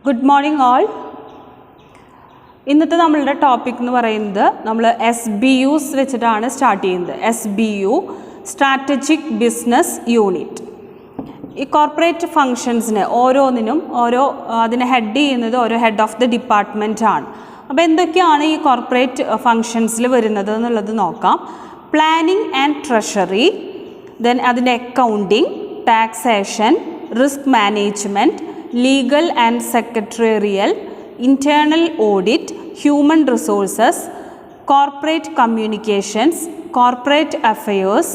Good morning all. ഇന്നത്തെ നമ്മളുടെ topic എന്ന് പറയുന്നത് നമ്മൾ SBUs വെച്ചിട്ടാണ് സ്റ്റാർട്ട് ചെയ്യുന്നത്. SBU strategic business unit. ഈ കോർപ്പറേറ്റ് ഫങ്ഷൻസിന് ഓരോന്നിനും അതിനെ ഹെഡ് ചെയ്യുന്നത് ഓരോ ഹെഡ് ഓഫ് ദി ഡിപ്പാർട്ട്മെൻറ്റ് ആണ്. അപ്പോൾ എന്തൊക്കെയാണ് ഈ കോർപ്പറേറ്റ് ഫങ്ഷൻസിൽ വരുന്നത് എന്നുള്ളത് നോക്കാം. പ്ലാനിംഗ് ആൻഡ് ട്രഷറി, ദെൻ അതിൻ്റെ accounting, taxation, risk management, legal and secretarial, internal audit, human resources, corporate communications, corporate affairs,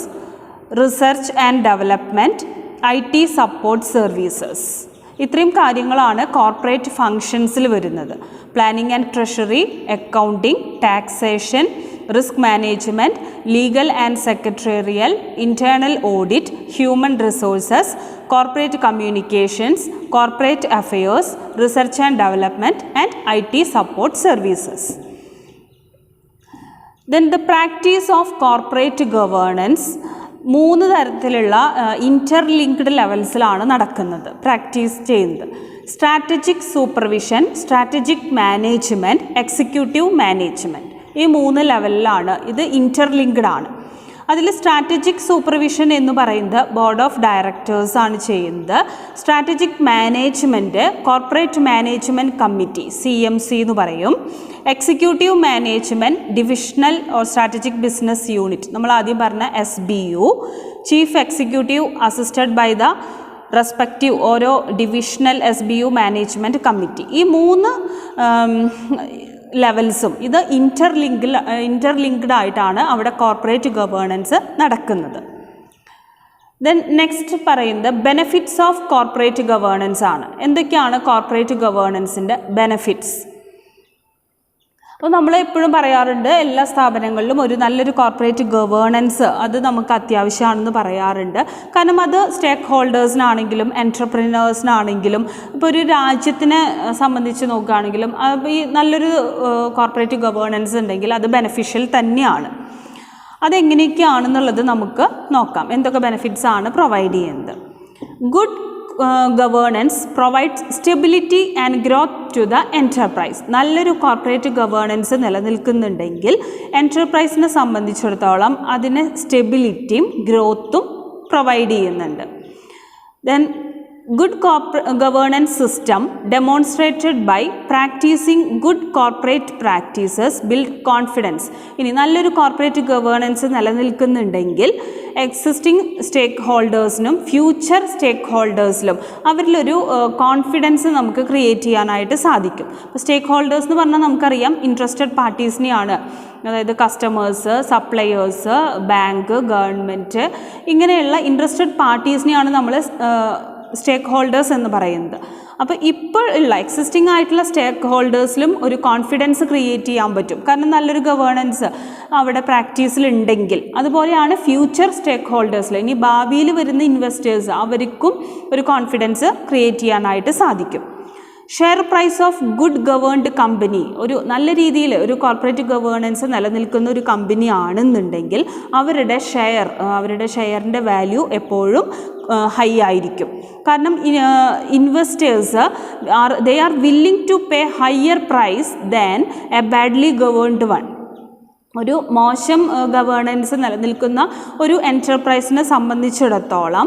research and development, IT support services. ഇത്രയും കാര്യങ്ങളാണ് കോർപ്പറേറ്റ് ഫങ്ഷൻസിൽ വരുന്നത്. Planning and treasury, accounting, taxation, risk management, legal and secretarial, internal audit, human resources, corporate communications, corporate affairs, research and development and IT support services. Then the practice of corporate governance 3 തരത്തിലുള്ള interlinked ലെവൽസിലാണ് നടക്കുന്നത്, practice ചെയ്യുന്നത്. Strategic supervision, strategic management, executive management, ഈ 3 ലെവലിലാണ് ഇത് interlinked ആണ്. അതിൽ strategic supervision എന്ന് പറയുന്നത് ബോർഡ് ഓഫ് ഡയറക്ടേഴ്സ് ആണ് ചെയ്യുന്നത്. Strategic management corporate management committee, CMC എന്ന് പറയും. Executive management divisional or strategic business unit, നമ്മൾ ആദ്യം പറഞ്ഞ SBU, chief executive assisted by the respective ഓരോ ഡിവിഷണൽ SBU മാനേജ്മെൻറ്റ് കമ്മിറ്റി. ഈ 3 ലെവൽസും ഇത് ഇൻ്റർലിങ്ക്ഡ് ആയിട്ടാണ് അവിടെ കോർപ്പറേറ്റ് ഗവേണൻസ് നടക്കുന്നത്. ദെൻ നെക്സ്റ്റ് പറയുന്നത് ബെനഫിറ്റ്സ് ഓഫ് കോർപ്പറേറ്റ് ഗവേണൻസ് ആണ്. എന്തൊക്കെയാണ് കോർപ്പറേറ്റ് ഗവേണൻസിൻ്റെ ബെനഫിറ്റ്സ്? അപ്പോൾ നമ്മൾ എപ്പോഴും പറയാറുണ്ട് എല്ലാ സ്ഥാപനങ്ങളിലും ഒരു നല്ലൊരു കോർപ്പറേറ്റ് ഗവേണൻസ് അത് നമുക്ക് അത്യാവശ്യമാണെന്ന് പറയാറുണ്ട്. കാരണം അത് സ്റ്റേക്ക് ഹോൾഡേഴ്സിനാണെങ്കിലും എൻറ്റർപ്രിനേഴ്സിനാണെങ്കിലും ഇപ്പോൾ ഒരു രാജ്യത്തിനെ സംബന്ധിച്ച് നോക്കുകയാണെങ്കിലും ഈ നല്ലൊരു കോർപ്പറേറ്റ് ഗവേണൻസ് ഉണ്ടെങ്കിൽ അത് ബെനഫിഷ്യൽ തന്നെയാണ്. അതെങ്ങനെയൊക്കെയാണെന്നുള്ളത് നമുക്ക് നോക്കാം. എന്തൊക്കെ ബെനിഫിറ്റ്സ് ആണ് പ്രൊവൈഡ് ചെയ്യുന്നത്? Good governance provides stability and growth to the enterprise. നല്ലൊരു കോർപ്പറേറ്റ് ഗവേണൻസ് നിലനിൽക്കുന്നുണ്ടെങ്കിൽ എൻ്റർപ്രൈസിനെ സംബന്ധിച്ചിടത്തോളം അതിന് സ്റ്റെബിലിറ്റിയും ഗ്രോത്തും പ്രൊവൈഡ് ചെയ്യുന്നുണ്ട്. Then good governance system demonstrated by practicing good corporate practices build confidence. ഇനി നല്ലൊരു കോർപ്പറേറ്റ് ഗവേണൻസ് നിലനിൽക്കുന്നുണ്ടെങ്കിൽ എക്സിസ്റ്റിംഗ് സ്റ്റേക്ക് ഹോൾഡേഴ്സിനും ഫ്യൂച്ചർ സ്റ്റേക്ക് ഹോൾഡേഴ്സിലും അവരിലൊരു കോൺഫിഡൻസ് നമുക്ക് ക്രിയേറ്റ് ചെയ്യാനായിട്ട് സാധിക്കും. അപ്പോൾ സ്റ്റേക്ക് ഹോൾഡേഴ്സ് എന്ന് പറഞ്ഞാൽ നമുക്കറിയാം ഇൻട്രസ്റ്റഡ് പാർട്ടീസിനെയാണ്, അതായത് കസ്റ്റമേഴ്സ്, സപ്ലയേഴ്സ്, ബാങ്ക്, ഗവൺമെൻറ്, ഇങ്ങനെയുള്ള ഇൻട്രസ്റ്റഡ് പാർട്ടീസിനെയാണ് നമ്മൾ സ്റ്റേക്ക് ഹോൾഡേഴ്സ് എന്ന് പറയുന്നത്. അപ്പോൾ ഇപ്പോൾ ഉള്ള എക്സിസ്റ്റിംഗ് ആയിട്ടുള്ള സ്റ്റേക്ക് ഹോൾഡേഴ്സിലും ഒരു കോൺഫിഡൻസ് ക്രിയേറ്റ് ചെയ്യാൻ പറ്റും, കാരണം നല്ലൊരു ഗവേണൻസ് അവിടെ പ്രാക്ടീസിലുണ്ടെങ്കിൽ. അതുപോലെയാണ് ഫ്യൂച്ചർ സ്റ്റേക്ക് ഹോൾഡേഴ്സിൽ, ഇനി ഭാവിയിൽ വരുന്ന ഇൻവെസ്റ്റേഴ്സ്, അവർക്കും ഒരു കോൺഫിഡൻസ് ക്രിയേറ്റ് ചെയ്യാനായിട്ട് സാധിക്കും. Share price of good governed company, ഒരു നല്ല രീതിയിൽ ഒരു കോർപ്പറേറ്റ് ഗവേണൻസ് നിലനിൽക്കുന്ന ഒരു കമ്പനി ആണെന്നുണ്ടെങ്കിൽ അവരുടെ ഷെയറിൻ്റെ വാല്യൂ എപ്പോഴും ഹൈ ആയിരിക്കും. കാരണം investors they are willing to pay higher price than a badly governed one. ഒരു മോശം ഗവേണൻസ് നിലനിൽക്കുന്ന ഒരു എൻ്റർപ്രൈസിനെ സംബന്ധിച്ചിടത്തോളം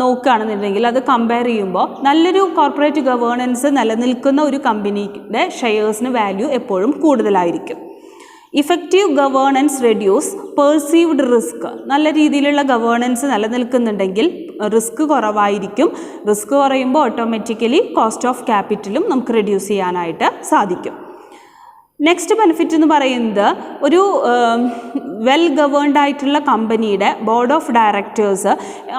നോക്കുകയാണെന്നുണ്ടെങ്കിൽ അത് കമ്പയർ ചെയ്യുമ്പോൾ നല്ലൊരു കോർപ്പറേറ്റ് ഗവേണൻസ് നിലനിൽക്കുന്ന ഒരു കമ്പനിയുടെ ഷെയർസിന് വാല്യൂ എപ്പോഴും കൂടുതലായിരിക്കും. Effective governance reduce perceived risk. നല്ല രീതിയിലുള്ള ഗവേണൻസ് നിലനിൽക്കുന്നുണ്ടെങ്കിൽ റിസ്ക് കുറവായിരിക്കും. റിസ്ക് കുറയുമ്പോൾ ഓട്ടോമാറ്റിക്കലി കോസ്റ്റ് ഓഫ് ക്യാപിറ്റലും നമുക്ക് റെഡ്യൂസ് ചെയ്യാനായിട്ട് സാധിക്കും. നെക്സ്റ്റ് ബെനിഫിറ്റ് എന്ന് പറയുന്നത് ഒരു വെൽ ഗവേൺഡ് ആയിട്ടുള്ള കമ്പനിയുടെ ബോർഡ് ഓഫ് ഡയറക്ടേഴ്സ്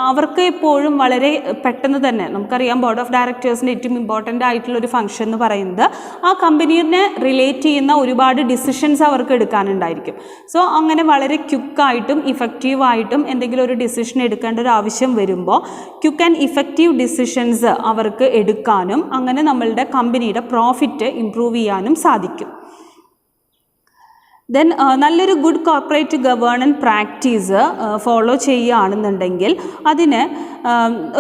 അവർക്ക് എപ്പോഴും വളരെ പെട്ടെന്ന് തന്നെ, നമുക്കറിയാം ബോർഡ് ഓഫ് ഡയറക്ടേഴ്സിൻ്റെ ഏറ്റവും ഇമ്പോർട്ടൻ്റ് ആയിട്ടുള്ളൊരു ഫംഗ്ഷൻ എന്ന് പറയുന്നത് ആ കമ്പനീനെ റിലേറ്റ് ചെയ്യുന്ന ഒരുപാട് ഡിസിഷൻസ് അവർക്ക് എടുക്കാനുണ്ടായിരിക്കും. സോ അങ്ങനെ വളരെ ക്വിക്കായിട്ടും ഇഫക്റ്റീവായിട്ടും എന്തെങ്കിലും ഒരു ഡിസിഷൻ എടുക്കേണ്ട ഒരു ആവശ്യം വരുമ്പോൾ ക്വിക്ക് ആൻഡ് ഇഫക്റ്റീവ് ഡിസിഷൻസ് അവർക്ക് എടുക്കാനും അങ്ങനെ നമ്മളുടെ കമ്പനിയുടെ പ്രോഫിറ്റ് ഇംപ്രൂവ് ചെയ്യാനും സാധിക്കും. ദെൻ നല്ലൊരു good corporate governance practice follow ചെയ്യുകയാണെന്നുണ്ടെങ്കിൽ അതിന്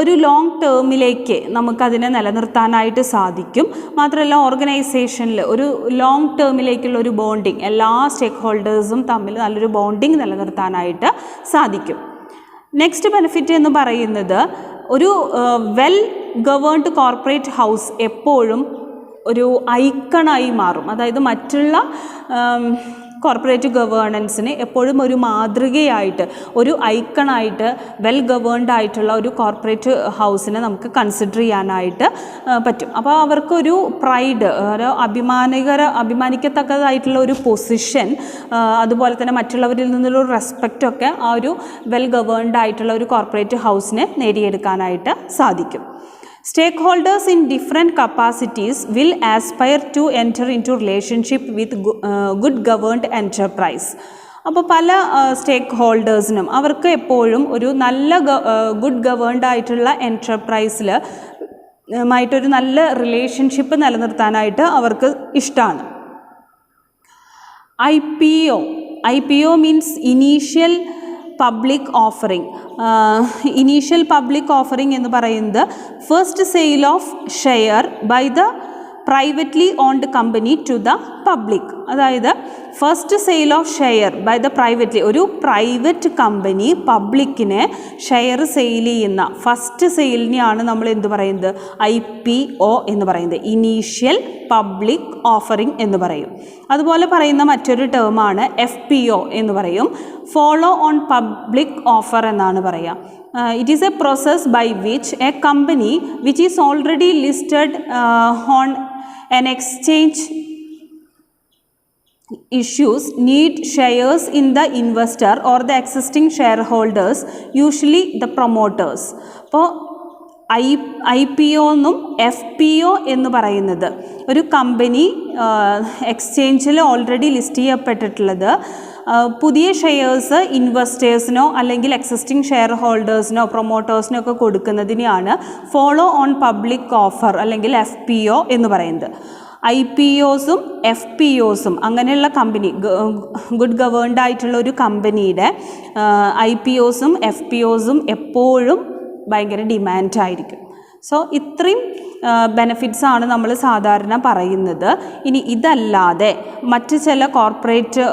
ഒരു ലോങ് ടേമിലേക്ക് നമുക്കതിനെ നിലനിർത്താനായിട്ട് സാധിക്കും. മാത്രമല്ല ഓർഗനൈസേഷനിൽ ഒരു ലോങ് ടേമിലേക്കുള്ള ഒരു ബോണ്ടിങ്, എല്ലാ സ്റ്റേക്ക് ഹോൾഡേഴ്സും തമ്മിൽ നല്ലൊരു ബോണ്ടിങ് നിലനിർത്താനായിട്ട് സാധിക്കും. നെക്സ്റ്റ് ബെനിഫിറ്റ് എന്ന് പറയുന്നത് ഒരു വെൽ ഗവേൺഡ് കോർപ്പറേറ്റ് ഹൗസ് എപ്പോഴും ഒരു ഐക്കണായി മാറും. അതായത് മറ്റുള്ള കോർപ്പറേറ്റ് ഗവേണൻസിന് എപ്പോഴും ഒരു മാതൃകയായിട്ട്, ഒരു ഐക്കണായിട്ട് വെൽ ഗവേൺഡ് ആയിട്ടുള്ള ഒരു കോർപ്പറേറ്റ് ഹൗസിനെ നമുക്ക് കൺസിഡർ ചെയ്യാനായിട്ട് പറ്റും. അപ്പോൾ അവർക്കൊരു പ്രൈഡ്, ഒരു അഭിമാനിക്കത്തക്കതായിട്ടുള്ള ഒരു പൊസിഷൻ, അതുപോലെ തന്നെ മറ്റുള്ളവരിൽ നിന്നുള്ള റെസ്പെക്റ്റൊക്കെ ആ ഒരു വെൽ ഗവേൺഡ് ആയിട്ടുള്ള ഒരു കോർപ്പറേറ്റ് ഹൗസിനെ നേടിയെടുക്കാനായിട്ട് സാധിക്കും. Stakeholders in different capacities will aspire to enter into relationship with good governed enterprise. അപ്പോൾ പല സ്റ്റേക്ക് ഹോൾഡേഴ്സിനും അവർക്ക് എപ്പോഴും ഒരു നല്ല ഗുഡ് ഗവേൺഡ് ആയിട്ടുള്ള എൻ്റർപ്രൈസിൽ ആയിട്ടൊരു നല്ല റിലേഷൻഷിപ്പ് നിലനിർത്താനായിട്ട് അവർക്ക് ഇഷ്ടമാണ്. IPO means initial public offering. Initial public offering എന്ന് പറയുന്നത് first sale of share by the privately owned company to the public. അതായത് first sale of share by the privately, ഒരു പ്രൈവറ്റ് കമ്പനി പബ്ലിക്കിന് ഷെയർ സെയിൽ ചെയ്യുന്ന first സെയിലിനെയാണ് നമ്മൾ എന്ത് പറയുന്നത്, IPO എന്ന് പറയുന്നത്, ഇനീഷ്യൽ പബ്ലിക് ഓഫറിംഗ് എന്ന് പറയും. അതുപോലെ പറയുന്ന മറ്റൊരു ടേമാണ് FPO എന്ന് പറയും, ഫോളോ ഓൺ പബ്ലിക് ഓഫർ എന്നാണ് പറയുക. It is a process by which a company which is already listed on an exchange issues need shares in the investor or the existing shareholders, usually the promoters. അപ്പോൾ IPO എന്നും FPO എന്ന് പറയുന്നത് ഒരു company എക്സ്ചേഞ്ചിൽ already list ചെയ്യപ്പെട്ടിട്ടുള്ളത് പുതിയ shares ഇൻവെസ്റ്റേഴ്സിനോ അല്ലെങ്കിൽ existing share ഹോൾഡേഴ്സിനോ പ്രൊമോട്ടേഴ്സിനോ ഒക്കെ കൊടുക്കുന്നതിനെയാണ് follow on public offer അല്ലെങ്കിൽ FPO എന്ന് പറയുന്നത്. IPOസും FPOസും അങ്ങനെയുള്ള കമ്പനി, ഗുഡ് ഗവേൺഡ് ആയിട്ടുള്ള ഒരു കമ്പനിയുടെ IPOസും FPOസും എപ്പോഴും ഭയങ്കര ഡിമാൻഡായിരിക്കും. സോ ഇത്രയും ബെനഫിറ്റ്സ് ആണ് നമ്മൾ സാധാരണ പറയുന്നത്. ഇനി ഇതല്ലാതെ മറ്റ് ചില കോർപ്പറേറ്റ്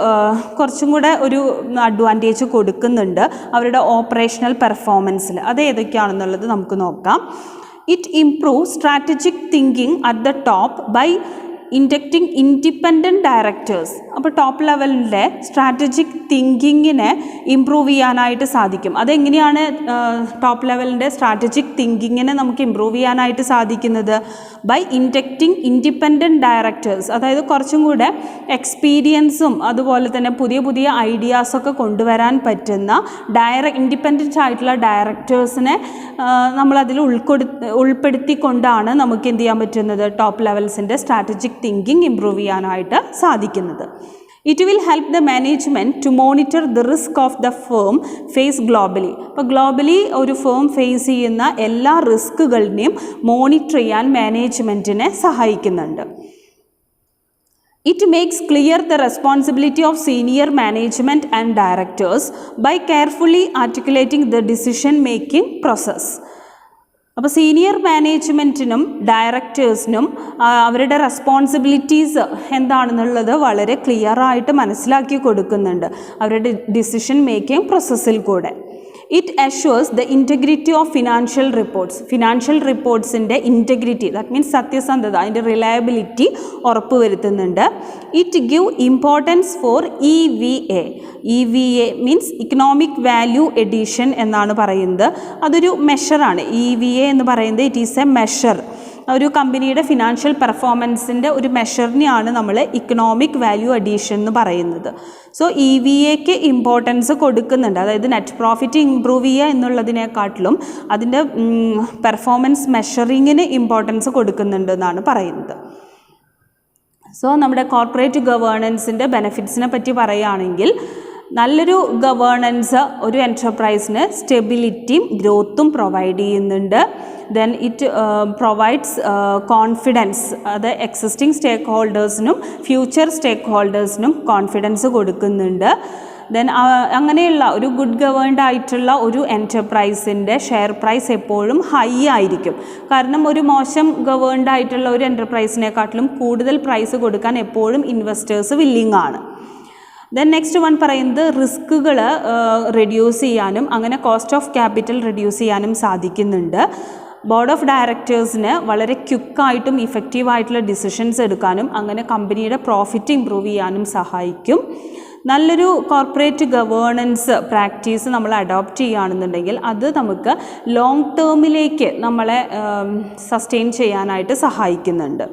കുറച്ചും കൂടെ ഒരു അഡ്വാൻറ്റേജ് കൊടുക്കുന്നുണ്ട് അവരുടെ ഓപ്പറേഷണൽ പെർഫോമൻസിൽ. അത് ഏതൊക്കെയാണെന്നുള്ളത് നമുക്ക് നോക്കാം. It improve strategic thinking at the top by inducting independent directors. അപ്പോൾ ടോപ്പ് ലെവലിൻ്റെ സ്ട്രാറ്റജിക് തിങ്കിങ്ങിനെ ഇമ്പ്രൂവ് ചെയ്യാനായിട്ട് സാധിക്കും. അതെങ്ങനെയാണ് ടോപ്പ് ലെവലിൻ്റെ സ്ട്രാറ്റജിക് തിങ്കിങ്ങിനെ നമുക്ക് ഇമ്പ്രൂവ് ചെയ്യാനായിട്ട് സാധിക്കുന്നത്? By inducting independent directors. അതായത് കുറച്ചും കൂടെ എക്സ്പീരിയൻസും അതുപോലെ തന്നെ പുതിയ പുതിയ ഐഡിയാസൊക്കെ കൊണ്ടുവരാൻ പറ്റുന്ന ഇൻഡിപെൻഡൻ്റ് ആയിട്ടുള്ള ഡയറക്ടേഴ്സിനെ നമ്മളതിൽ ഉൾപ്പെടുത്തിക്കൊണ്ടാണ് നമുക്ക് എന്ത് ചെയ്യാൻ പറ്റുന്നത്, ടോപ്പ് ലെവൽസിൻ്റെ സ്ട്രാറ്റജിക് തിങ്കിങ് ഇമ്പ്രൂവ് ചെയ്യാനായിട്ട് സാധിക്കുന്നത്. It will help the management to monitor the risk of the firm face globally. അപ്പോൾ ഗ്ലോബലി ഒരു ഫേം ഫേസ് ചെയ്യുന്ന എല്ലാ റിസ്കുകളിനെയും മോണിറ്റർ ചെയ്യാൻ മാനേജ്മെൻറ്റിനെ സഹായിക്കുന്നുണ്ട്. It makes clear the responsibility of senior management and directors by carefully articulating the decision making process. അപ്പോൾ senior മാനേജ്മെൻറ്റിനും ഡയറക്ടേഴ്സിനും അവരുടെ responsibilities എന്താണെന്നുള്ളത് വളരെ ക്ലിയറായിട്ട് മനസ്സിലാക്കി കൊടുക്കുന്നുണ്ട് അവരുടെ ഡിസിഷൻ മേക്കിംഗ് പ്രോസസ്സിൽ കൂടെ. It assures the integrity of financial റിപ്പോർട്ട്സിൻ്റെ ഇൻറ്റഗ്രിറ്റി, ദാറ്റ് മീൻസ് സത്യസന്ധത, അതിൻ്റെ റിലയബിലിറ്റി ഉറപ്പുവരുത്തുന്നുണ്ട്. It give importance for EVA means economic value addition എന്നാണ് പറയുന്നത്. അതൊരു മെഷറാണ്. EVA എന്ന് പറയുന്നത് ഇറ്റ് ഈസ് എ മെഷർ. ഒരു കമ്പനിയുടെ ഫിനാൻഷ്യൽ പെർഫോമൻസിൻ്റെ ഒരു മെഷറിനെയാണ് നമ്മൾ ഇക്കണോമിക് വാല്യൂ അഡീഷൻ എന്ന് പറയുന്നത്. സോ EVAക്ക് ഇമ്പോർട്ടൻസ് കൊടുക്കുന്നുണ്ട്. അതായത് നെറ്റ് പ്രോഫിറ്റ് ഇംപ്രൂവ് ചെയ്യുക എന്നുള്ളതിനെക്കാട്ടിലും അതിൻ്റെ പെർഫോമൻസ് മെഷറിങ്ങിന് ഇമ്പോർട്ടൻസ് കൊടുക്കുന്നുണ്ട് എന്നാണ് പറയുന്നത്. സോ നമ്മുടെ കോർപ്പറേറ്റ് ഗവേണൻസിൻ്റെ ബെനിഫിറ്റ്സിനെ പറ്റി പറയുകയാണെങ്കിൽ നല്ലൊരു ഗവേണൻസ് ഒരു എൻ്റർപ്രൈസിന് സ്റ്റെബിലിറ്റിയും ഗ്രോത്തും പ്രൊവൈഡ് ചെയ്യുന്നുണ്ട്. ദെൻ ഇറ്റ് പ്രൊവൈഡ്സ് കോൺഫിഡൻസ്, അത് എക്സിസ്റ്റിംഗ് സ്റ്റേക്ക് ഹോൾഡേഴ്സിനും ഫ്യൂച്ചർ സ്റ്റേക്ക് ഹോൾഡേഴ്സിനും കോൺഫിഡൻസ് കൊടുക്കുന്നുണ്ട്. ദെൻ അങ്ങനെയുള്ള ഒരു ഗുഡ് ഗവേൺഡ് ആയിട്ടുള്ള ഒരു എൻ്റർപ്രൈസിൻ്റെ ഷെയർ പ്രൈസ് എപ്പോഴും ഹൈ ആയിരിക്കും. കാരണം ഒരു മോശം ഗവേൺഡ് ആയിട്ടുള്ള ഒരു എൻ്റർപ്രൈസിനെക്കാട്ടിലും കൂടുതൽ പ്രൈസ് കൊടുക്കാൻ എപ്പോഴും ഇൻവെസ്റ്റേഴ്സ് വില്ലിങ് ആണ്. ദെൻ നെക്സ്റ്റ് വൺ പറയുന്നത് റിസ്കുകൾ റെഡ്യൂസ് ചെയ്യാനും അങ്ങനെ കോസ്റ്റ് ഓഫ് ക്യാപിറ്റൽ റെഡ്യൂസ് ചെയ്യാനും സാധിക്കുന്നുണ്ട്. ബോർഡ് ഓഫ് ഡയറക്ടേഴ്സിന് വളരെ ക്വിക്കായിട്ടും ഇഫക്റ്റീവായിട്ടുള്ള ഡിസിഷൻസ് എടുക്കാനും അങ്ങനെ കമ്പനിയുടെ പ്രോഫിറ്റ് ഇമ്പ്രൂവ് ചെയ്യാനും സഹായിക്കും. നല്ലൊരു കോർപ്പറേറ്റ് ഗവേണൻസ് പ്രാക്ടീസ് നമ്മൾ അഡോപ്റ്റ് ചെയ്യുകയാണെന്നുണ്ടെങ്കിൽ അത് നമുക്ക് ലോങ് ടേമിലേക്ക് നമ്മളെ സസ്റ്റെയിൻ ചെയ്യാനായിട്ട് സഹായിക്കുന്നുണ്ട്.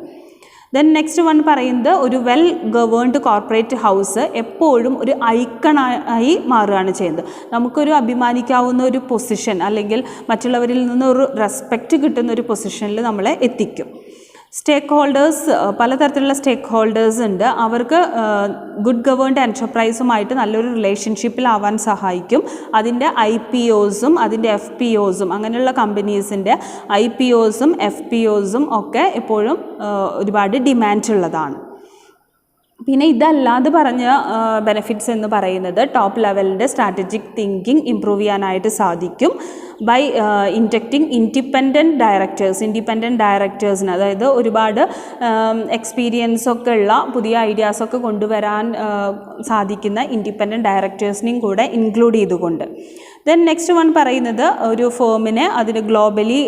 ദെൻ നെക്സ്റ്റ് വൺ പറയുന്നത് ഒരു വെൽ ഗവേൺഡ് കോർപ്പറേറ്റ് ഹൗസ് എപ്പോഴും ഒരു ഐക്കണായി മാറുകയാണ് ചെയ്യുന്നത്. നമുക്കൊരു അഭിമാനിക്കാവുന്ന ഒരു പൊസിഷൻ അല്ലെങ്കിൽ മറ്റുള്ളവരിൽ നിന്നൊരു റെസ്പെക്റ്റ് കിട്ടുന്ന ഒരു പൊസിഷനിൽ നമ്മളെ എത്തിക്കും. സ്റ്റേക്ക് ഹോൾഡേഴ്സ്, പലതരത്തിലുള്ള സ്റ്റേക്ക് ഹോൾഡേഴ്സ് ഉണ്ട്. അവർക്ക് ഗുഡ് ഗവേൺഡ് എൻ്റർപ്രൈസുമായിട്ട് നല്ലൊരു റിലേഷൻഷിപ്പിലാവാൻ സഹായിക്കും. അതിൻ്റെ IPOസും അതിൻ്റെ FPOസും അങ്ങനെയുള്ള കമ്പനീസിൻ്റെ IPOസും FPOസും ഒക്കെ എപ്പോഴും ഒരുപാട് ഡിമാൻഡുള്ളതാണ്. പിന്നെ ഇതല്ലാതെ പറഞ്ഞ ബെനിഫിറ്റ്സ് എന്ന് പറയുന്നത് ടോപ്പ് ലെവലിൻ്റെ സ്ട്രാറ്റജിക് തിങ്കിങ് ഇമ്പ്രൂവ് ചെയ്യാനായിട്ട് സാധിക്കും. ബൈ ഇൻഡക്റ്റിംഗ് ഇൻഡിപെൻഡൻറ്റ് ഡയറക്ടേഴ്സിന്, അതായത് ഒരുപാട് എക്സ്പീരിയൻസൊക്കെ ഉള്ള പുതിയ ഐഡിയാസൊക്കെ കൊണ്ടുവരാൻ സാധിക്കുന്ന ഇൻഡിപെൻഡൻറ്റ് ഡയറക്ടേഴ്സിനെയും കൂടെ ഇൻക്ലൂഡ് ചെയ്തുകൊണ്ട്. ദെൻ നെക്സ്റ്റ് വൺ പറയുന്നത് ഒരു ഫേമിനെ അതിന് ഗ്ലോബലി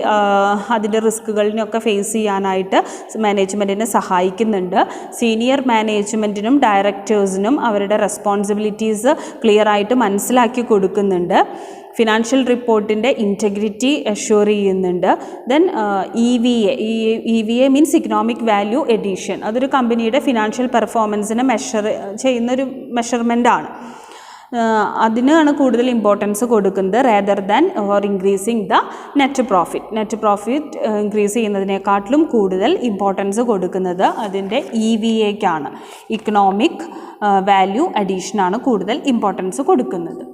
അതിൻ്റെ റിസ്കുകളിനൊക്കെ ഫേസ് ചെയ്യാനായിട്ട് മാനേജ്മെൻറ്റിനെ സഹായിക്കുന്നുണ്ട്. സീനിയർ മാനേജ്മെൻറ്റിനും ഡയറക്ടേഴ്സിനും അവരുടെ റെസ്പോൺസിബിലിറ്റീസ് ക്ലിയറായിട്ട് മനസ്സിലാക്കി കൊടുക്കുന്നുണ്ട്. ഫിനാൻഷ്യൽ റിപ്പോർട്ടിൻ്റെ ഇൻറ്റഗ്രിറ്റി അഷ്യൂർ ചെയ്യുന്നുണ്ട്. Then EVA means economic value edition, അതൊരു കമ്പനിയുടെ ഫിനാൻഷ്യൽ പെർഫോമൻസിനെ ചെയ്യുന്നൊരു മെഷർമെൻ്റാണ്. അതിനാണ് കൂടുതൽ ഇമ്പോർട്ടൻസ് കൊടുക്കുന്നത് rather than or increasing the net profit increase ചെയ്യുന്നതിനേക്കാട്ടിലും കൂടുതൽ ഇമ്പോർട്ടൻസ് കൊടുക്കുന്നത് അതിൻ്റെ EVAക്കാണ്. ഇക്കണോമിക് വാല്യൂ അഡീഷനാണ് കൂടുതൽ ഇമ്പോർട്ടൻസ് കൊടുക്കുന്നത്.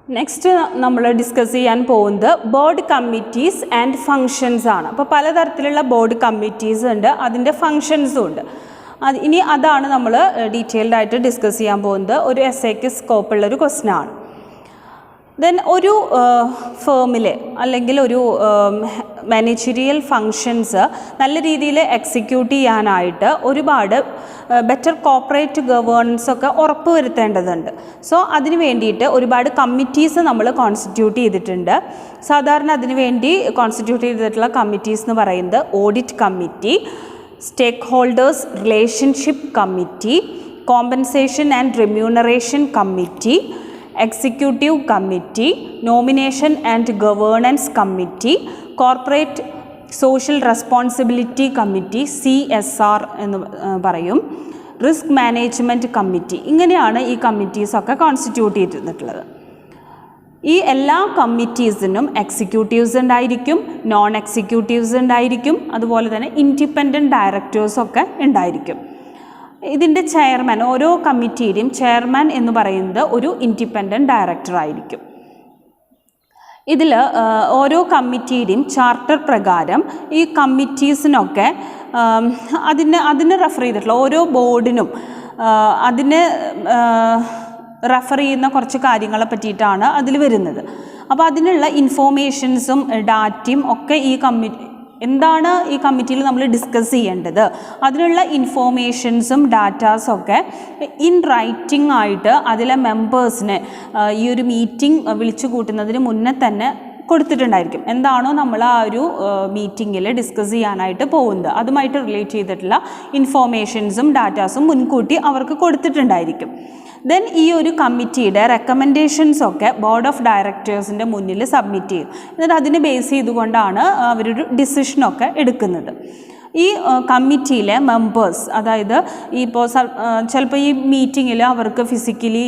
നെക്സ്റ്റ് നമ്മൾ ഡിസ്കസ് ചെയ്യാൻ പോകുന്നത് ബോർഡ് കമ്മിറ്റീസ് ആൻഡ് ഫങ്ഷൻസ് ആണ്. അപ്പോൾ പലതരത്തിലുള്ള ബോർഡ് കമ്മിറ്റീസ് ഉണ്ട്, അതിൻ്റെ ഫങ്ഷൻസും ഉണ്ട്. ഇനി അതാണ് നമ്മൾ ഡീറ്റെയിൽഡ് ആയിട്ട് ഡിസ്കസ് ചെയ്യാൻ പോകുന്നത്. ഒരു എസ്സേക്ക് സ്കോപ്പുള്ളൊരു ക്വസ്റ്റ്യനാണ്. ദെൻ ഒരു ഫേമിൽ അല്ലെങ്കിൽ ഒരു മാനേജറിയൽ ഫങ്ഷൻസ് നല്ല രീതിയിൽ എക്സിക്യൂട്ട് ചെയ്യാനായിട്ട് ഒരുപാട് ബെറ്റർ കോർപ്പറേറ്റ് ഗവേണൻസ് ഒക്കെ ഉറപ്പ് വരുത്തേണ്ടതുണ്ട്. സോ അതിന് വേണ്ടിയിട്ട് ഒരുപാട് കമ്മിറ്റീസ് നമ്മൾ കോൺസ്റ്റിറ്റ്യൂട്ട് ചെയ്തിട്ടുണ്ട്. സാധാരണ അതിന് വേണ്ടി കോൺസ്റ്റിറ്റ്യൂട്ട് ചെയ്തിട്ടുള്ള കമ്മിറ്റീസ് എന്ന് പറയുന്നത് audit committee, stakeholders relationship committee, compensation and remuneration committee, executive committee, nomination and governance committee, corporate social responsibility committee CSR എന്ന് പറയും, റിസ്ക് മാനേജ്മെൻറ്റ് കമ്മിറ്റി. ഇങ്ങനെയാണ് ഈ കമ്മിറ്റീസൊക്കെ കോൺസ്റ്റിറ്റ്യൂട്ട് ചെയ്തിട്ടുള്ളത്. ഈ എല്ലാ കമ്മിറ്റീസിനും എക്സിക്യൂട്ടീവ്സ് ഉണ്ടായിരിക്കും, നോൺ എക്സിക്യൂട്ടീവ്സ് ഉണ്ടായിരിക്കും, അതുപോലെ തന്നെ ഇൻഡിപെൻഡൻറ്റ് ഡയറക്ടേഴ്സൊക്കെ ഉണ്ടായിരിക്കും. ഇതിൻ്റെ ചെയർമാൻ, ഓരോ കമ്മിറ്റിയുടെയും ചെയർമാൻ എന്ന് പറയുന്നത് ഒരു ഇൻഡിപെൻഡൻറ്റ് ഡയറക്ടർ ആയിരിക്കും. ഇതിൽ ഓരോ കമ്മിറ്റിയുടെയും ചാർട്ടർ പ്രകാരം ഈ കമ്മിറ്റീസിനൊക്കെ അതിന് റെഫർ ചെയ്തിട്ടുള്ള ഓരോ ബോർഡിനും അതിന് റെഫർ ചെയ്യുന്ന കുറച്ച് കാര്യങ്ങളെ പറ്റിയിട്ടാണ് അതിൽ വരുന്നത്. അപ്പോൾ അതിനുള്ള ഇൻഫോർമേഷൻസും ഡാറ്റയും ഒക്കെ എന്താണ് ഈ കമ്മിറ്റിയിൽ നമ്മൾ ഡിസ്കസ് ചെയ്യേണ്ടത്, അതിനുള്ള ഇൻഫോർമേഷൻസും ഡാറ്റാസൊക്കെ ഇൻ റൈറ്റിംഗ് ആയിട്ട് അതിലെ മെമ്പേഴ്സിനെ ഈ ഒരു മീറ്റിംഗ് വിളിച്ചു കൂട്ടുന്നതിന് മുന്നേ തന്നെ കൊടുത്തിട്ടുണ്ടായിരിക്കും. എന്താണോ നമ്മൾ ആ ഒരു മീറ്റിങ്ങിൽ ഡിസ്കസ് ചെയ്യാനായിട്ട് പോകുന്നത് അതുമായിട്ട് റിലേറ്റ് ചെയ്തിട്ടുള്ള ഇൻഫോർമേഷൻസും ഡാറ്റാസും മുൻകൂട്ടി അവർക്ക് കൊടുത്തിട്ടുണ്ടായിരിക്കും. ദെൻ ഈ ഒരു കമ്മിറ്റിയുടെ റെക്കമെൻഡേഷൻസൊക്കെ ബോർഡ് ഓഫ് ഡയറക്ടേഴ്സിൻ്റെ മുന്നിൽ സബ്മിറ്റ് ചെയ്യും. എന്നിട്ട് അതിനെ ബേസ് ചെയ്തുകൊണ്ടാണ് അവരൊരു ഡിസിഷനൊക്കെ എടുക്കുന്നത്. ഈ കമ്മിറ്റിയിലെ മെമ്പേഴ്സ്, അതായത് ഇപ്പോൾ ചിലപ്പോൾ ഈ മീറ്റിങ്ങിൽ അവർക്ക് ഫിസിക്കലി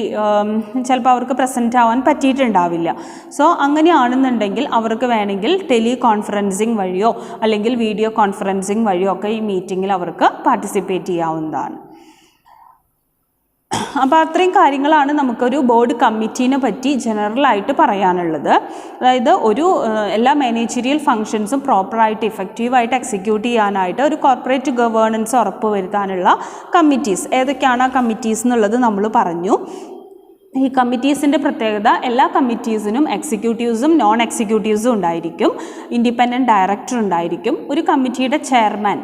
ചിലപ്പോൾ അവർക്ക് പ്രസൻറ്റ് ആവാൻ പറ്റിയിട്ടുണ്ടാവില്ല. സോ അങ്ങനെയാണെന്നുണ്ടെങ്കിൽ അവർക്ക് വേണമെങ്കിൽ ടെലി കോൺഫറൻസിങ് വഴിയോ അല്ലെങ്കിൽ വീഡിയോ കോൺഫറൻസിങ് വഴിയോ ഒക്കെ ഈ മീറ്റിങ്ങിൽ അവർക്ക് പാർട്ടിസിപ്പേറ്റ് ചെയ്യാവുന്നതാണ്. അപ്പോൾ അത്രയും കാര്യങ്ങളാണ് നമുക്കൊരു ബോർഡ് കമ്മിറ്റീനെ പറ്റി ജനറലായിട്ട് പറയാനുള്ളത്. അതായത് എല്ലാ മാനേജറിയൽ ഫങ്ഷൻസും പ്രോപ്പറായിട്ട് ഇഫക്റ്റീവായിട്ട് എക്സിക്യൂട്ട് ചെയ്യാനായിട്ട് ഒരു കോർപ്പറേറ്റ് ഗവേണൻസ് ഉറപ്പ് വരുത്താനുള്ള കമ്മിറ്റീസ്. ഏതൊക്കെയാണ് ആ കമ്മിറ്റീസ് എന്നുള്ളത് നമ്മൾ പറഞ്ഞു. ഈ കമ്മിറ്റീസിൻ്റെ പ്രത്യേകത, എല്ലാ കമ്മിറ്റീസിനും എക്സിക്യൂട്ടീവ്സും നോൺ എക്സിക്യൂട്ടീവ്സും ഉണ്ടായിരിക്കും, ഇൻഡിപെൻഡൻറ്റ് ഡയറക്ടർ ഉണ്ടായിരിക്കും. ഒരു കമ്മിറ്റിയുടെ ചെയർമാൻ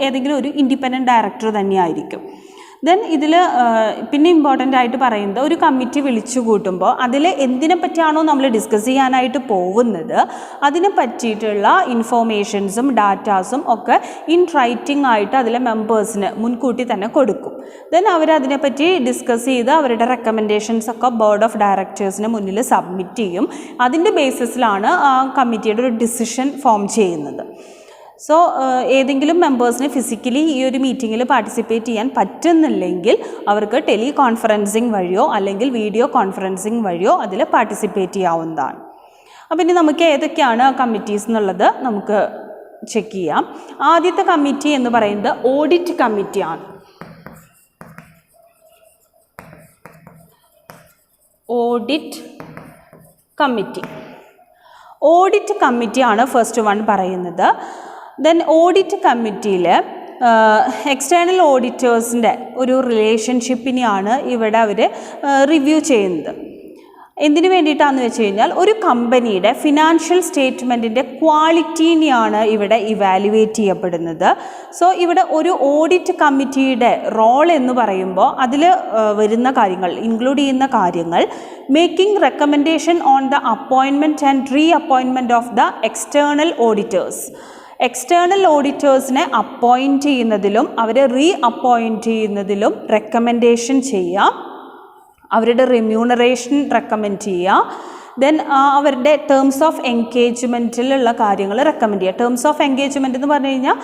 ഏതെങ്കിലും ഒരു ഇൻഡിപെൻഡൻറ്റ് ഡയറക്ടർ തന്നെയായിരിക്കും. ദെൻ ഇതിൽ പിന്നെ ഇമ്പോർട്ടൻ്റ് ആയിട്ട് പറയുന്നത്, ഒരു കമ്മിറ്റി വിളിച്ചു കൂട്ടുമ്പോൾ അതിൽ എന്തിനെ പറ്റിയാണോ നമ്മൾ ഡിസ്കസ് ചെയ്യാനായിട്ട് പോകുന്നത് അതിനെ പറ്റിയിട്ടുള്ള ഇൻഫോർമേഷൻസും ഡാറ്റാസും ഒക്കെ ഇൻ റൈറ്റിംഗ് ആയിട്ട് അതിലെ മെമ്പേഴ്സിന് മുൻകൂട്ടി തന്നെ കൊടുക്കും. ദെൻ അവരതിനെപ്പറ്റി ഡിസ്കസ് ചെയ്ത് അവരുടെ റെക്കമെൻഡേഷൻസ് ഒക്കെ ബോർഡ് ഓഫ് ഡയറക്ടേഴ്സിന് മുന്നിൽ സബ്മിറ്റ് ചെയ്യും. അതിൻ്റെ ബേസിസിലാണ് ആ കമ്മിറ്റിയുടെ ഒരു ഡിസിഷൻ ഫോം ചെയ്യുന്നത്. സോ ഏതെങ്കിലും മെമ്പേഴ്സിന് ഫിസിക്കലി ഈ ഒരു മീറ്റിങ്ങിൽ പാർട്ടിസിപ്പേറ്റ് ചെയ്യാൻ പറ്റുന്നില്ലെങ്കിൽ അവർക്ക് ടെലി കോൺഫറൻസിങ് വഴിയോ അല്ലെങ്കിൽ വീഡിയോ കോൺഫറൻസിങ് വഴിയോ അതിൽ പാർട്ടിസിപ്പേറ്റ് ചെയ്യാവുന്നതാണ്. അപ്പം ഇനി നമുക്ക് ഏതൊക്കെയാണ് കമ്മിറ്റീസ് എന്നുള്ളത് നമുക്ക് ചെക്ക് ചെയ്യാം. ആദ്യത്തെ കമ്മിറ്റി എന്ന് പറയുന്നത് ഓഡിറ്റ് കമ്മിറ്റിയാണ്. ഓഡിറ്റ് കമ്മിറ്റിയാണ് ഫസ്റ്റ് വൺ പറയുന്നത്. ദെൻ ഓഡിറ്റ് കമ്മിറ്റിയിൽ എക്സ്റ്റേണൽ ഓഡിറ്റേഴ്സിൻ്റെ ഒരു റിലേഷൻഷിപ്പിനെയാണ് ഇവിടെ അവർ റിവ്യൂ ചെയ്യുന്നത്. എന്തിനു വേണ്ടിയിട്ടാണെന്ന് വെച്ച് കഴിഞ്ഞാൽ ഒരു കമ്പനിയുടെ ഫിനാൻഷ്യൽ സ്റ്റേറ്റ്മെൻറ്റിൻ്റെ ക്വാളിറ്റീനെയാണ് ഇവിടെ ഇവാലുവേറ്റ് ചെയ്യപ്പെടുന്നത്. സോ ഇവിടെ ഒരു ഓഡിറ്റ് കമ്മിറ്റിയുടെ റോൾ എന്ന് പറയുമ്പോൾ അതിൽ വരുന്ന കാര്യങ്ങൾ, ഇൻക്ലൂഡ് ചെയ്യുന്ന കാര്യങ്ങൾ, making recommendation on the appointment and reappointment of the external auditors. External ഓഡിറ്റേഴ്സിനെ അപ്പോയിൻറ്റ് ചെയ്യുന്നതിലും അവരെ റീ അപ്പോയിൻറ്റ് ചെയ്യുന്നതിലും റെക്കമെൻഡേഷൻ ചെയ്യുക, അവരുടെ റിമ്യൂണറേഷൻ റെക്കമെൻഡ് ചെയ്യുക. ദെൻ അവരുടെ ടേംസ് ഓഫ് എൻഗേജ്മെൻറ്റിലുള്ള കാര്യങ്ങൾ റെക്കമെൻഡ് ചെയ്യുക. ടേംസ് ഓഫ് എൻഗേജ്മെൻറ്റ് എന്ന് പറഞ്ഞു കഴിഞ്ഞാൽ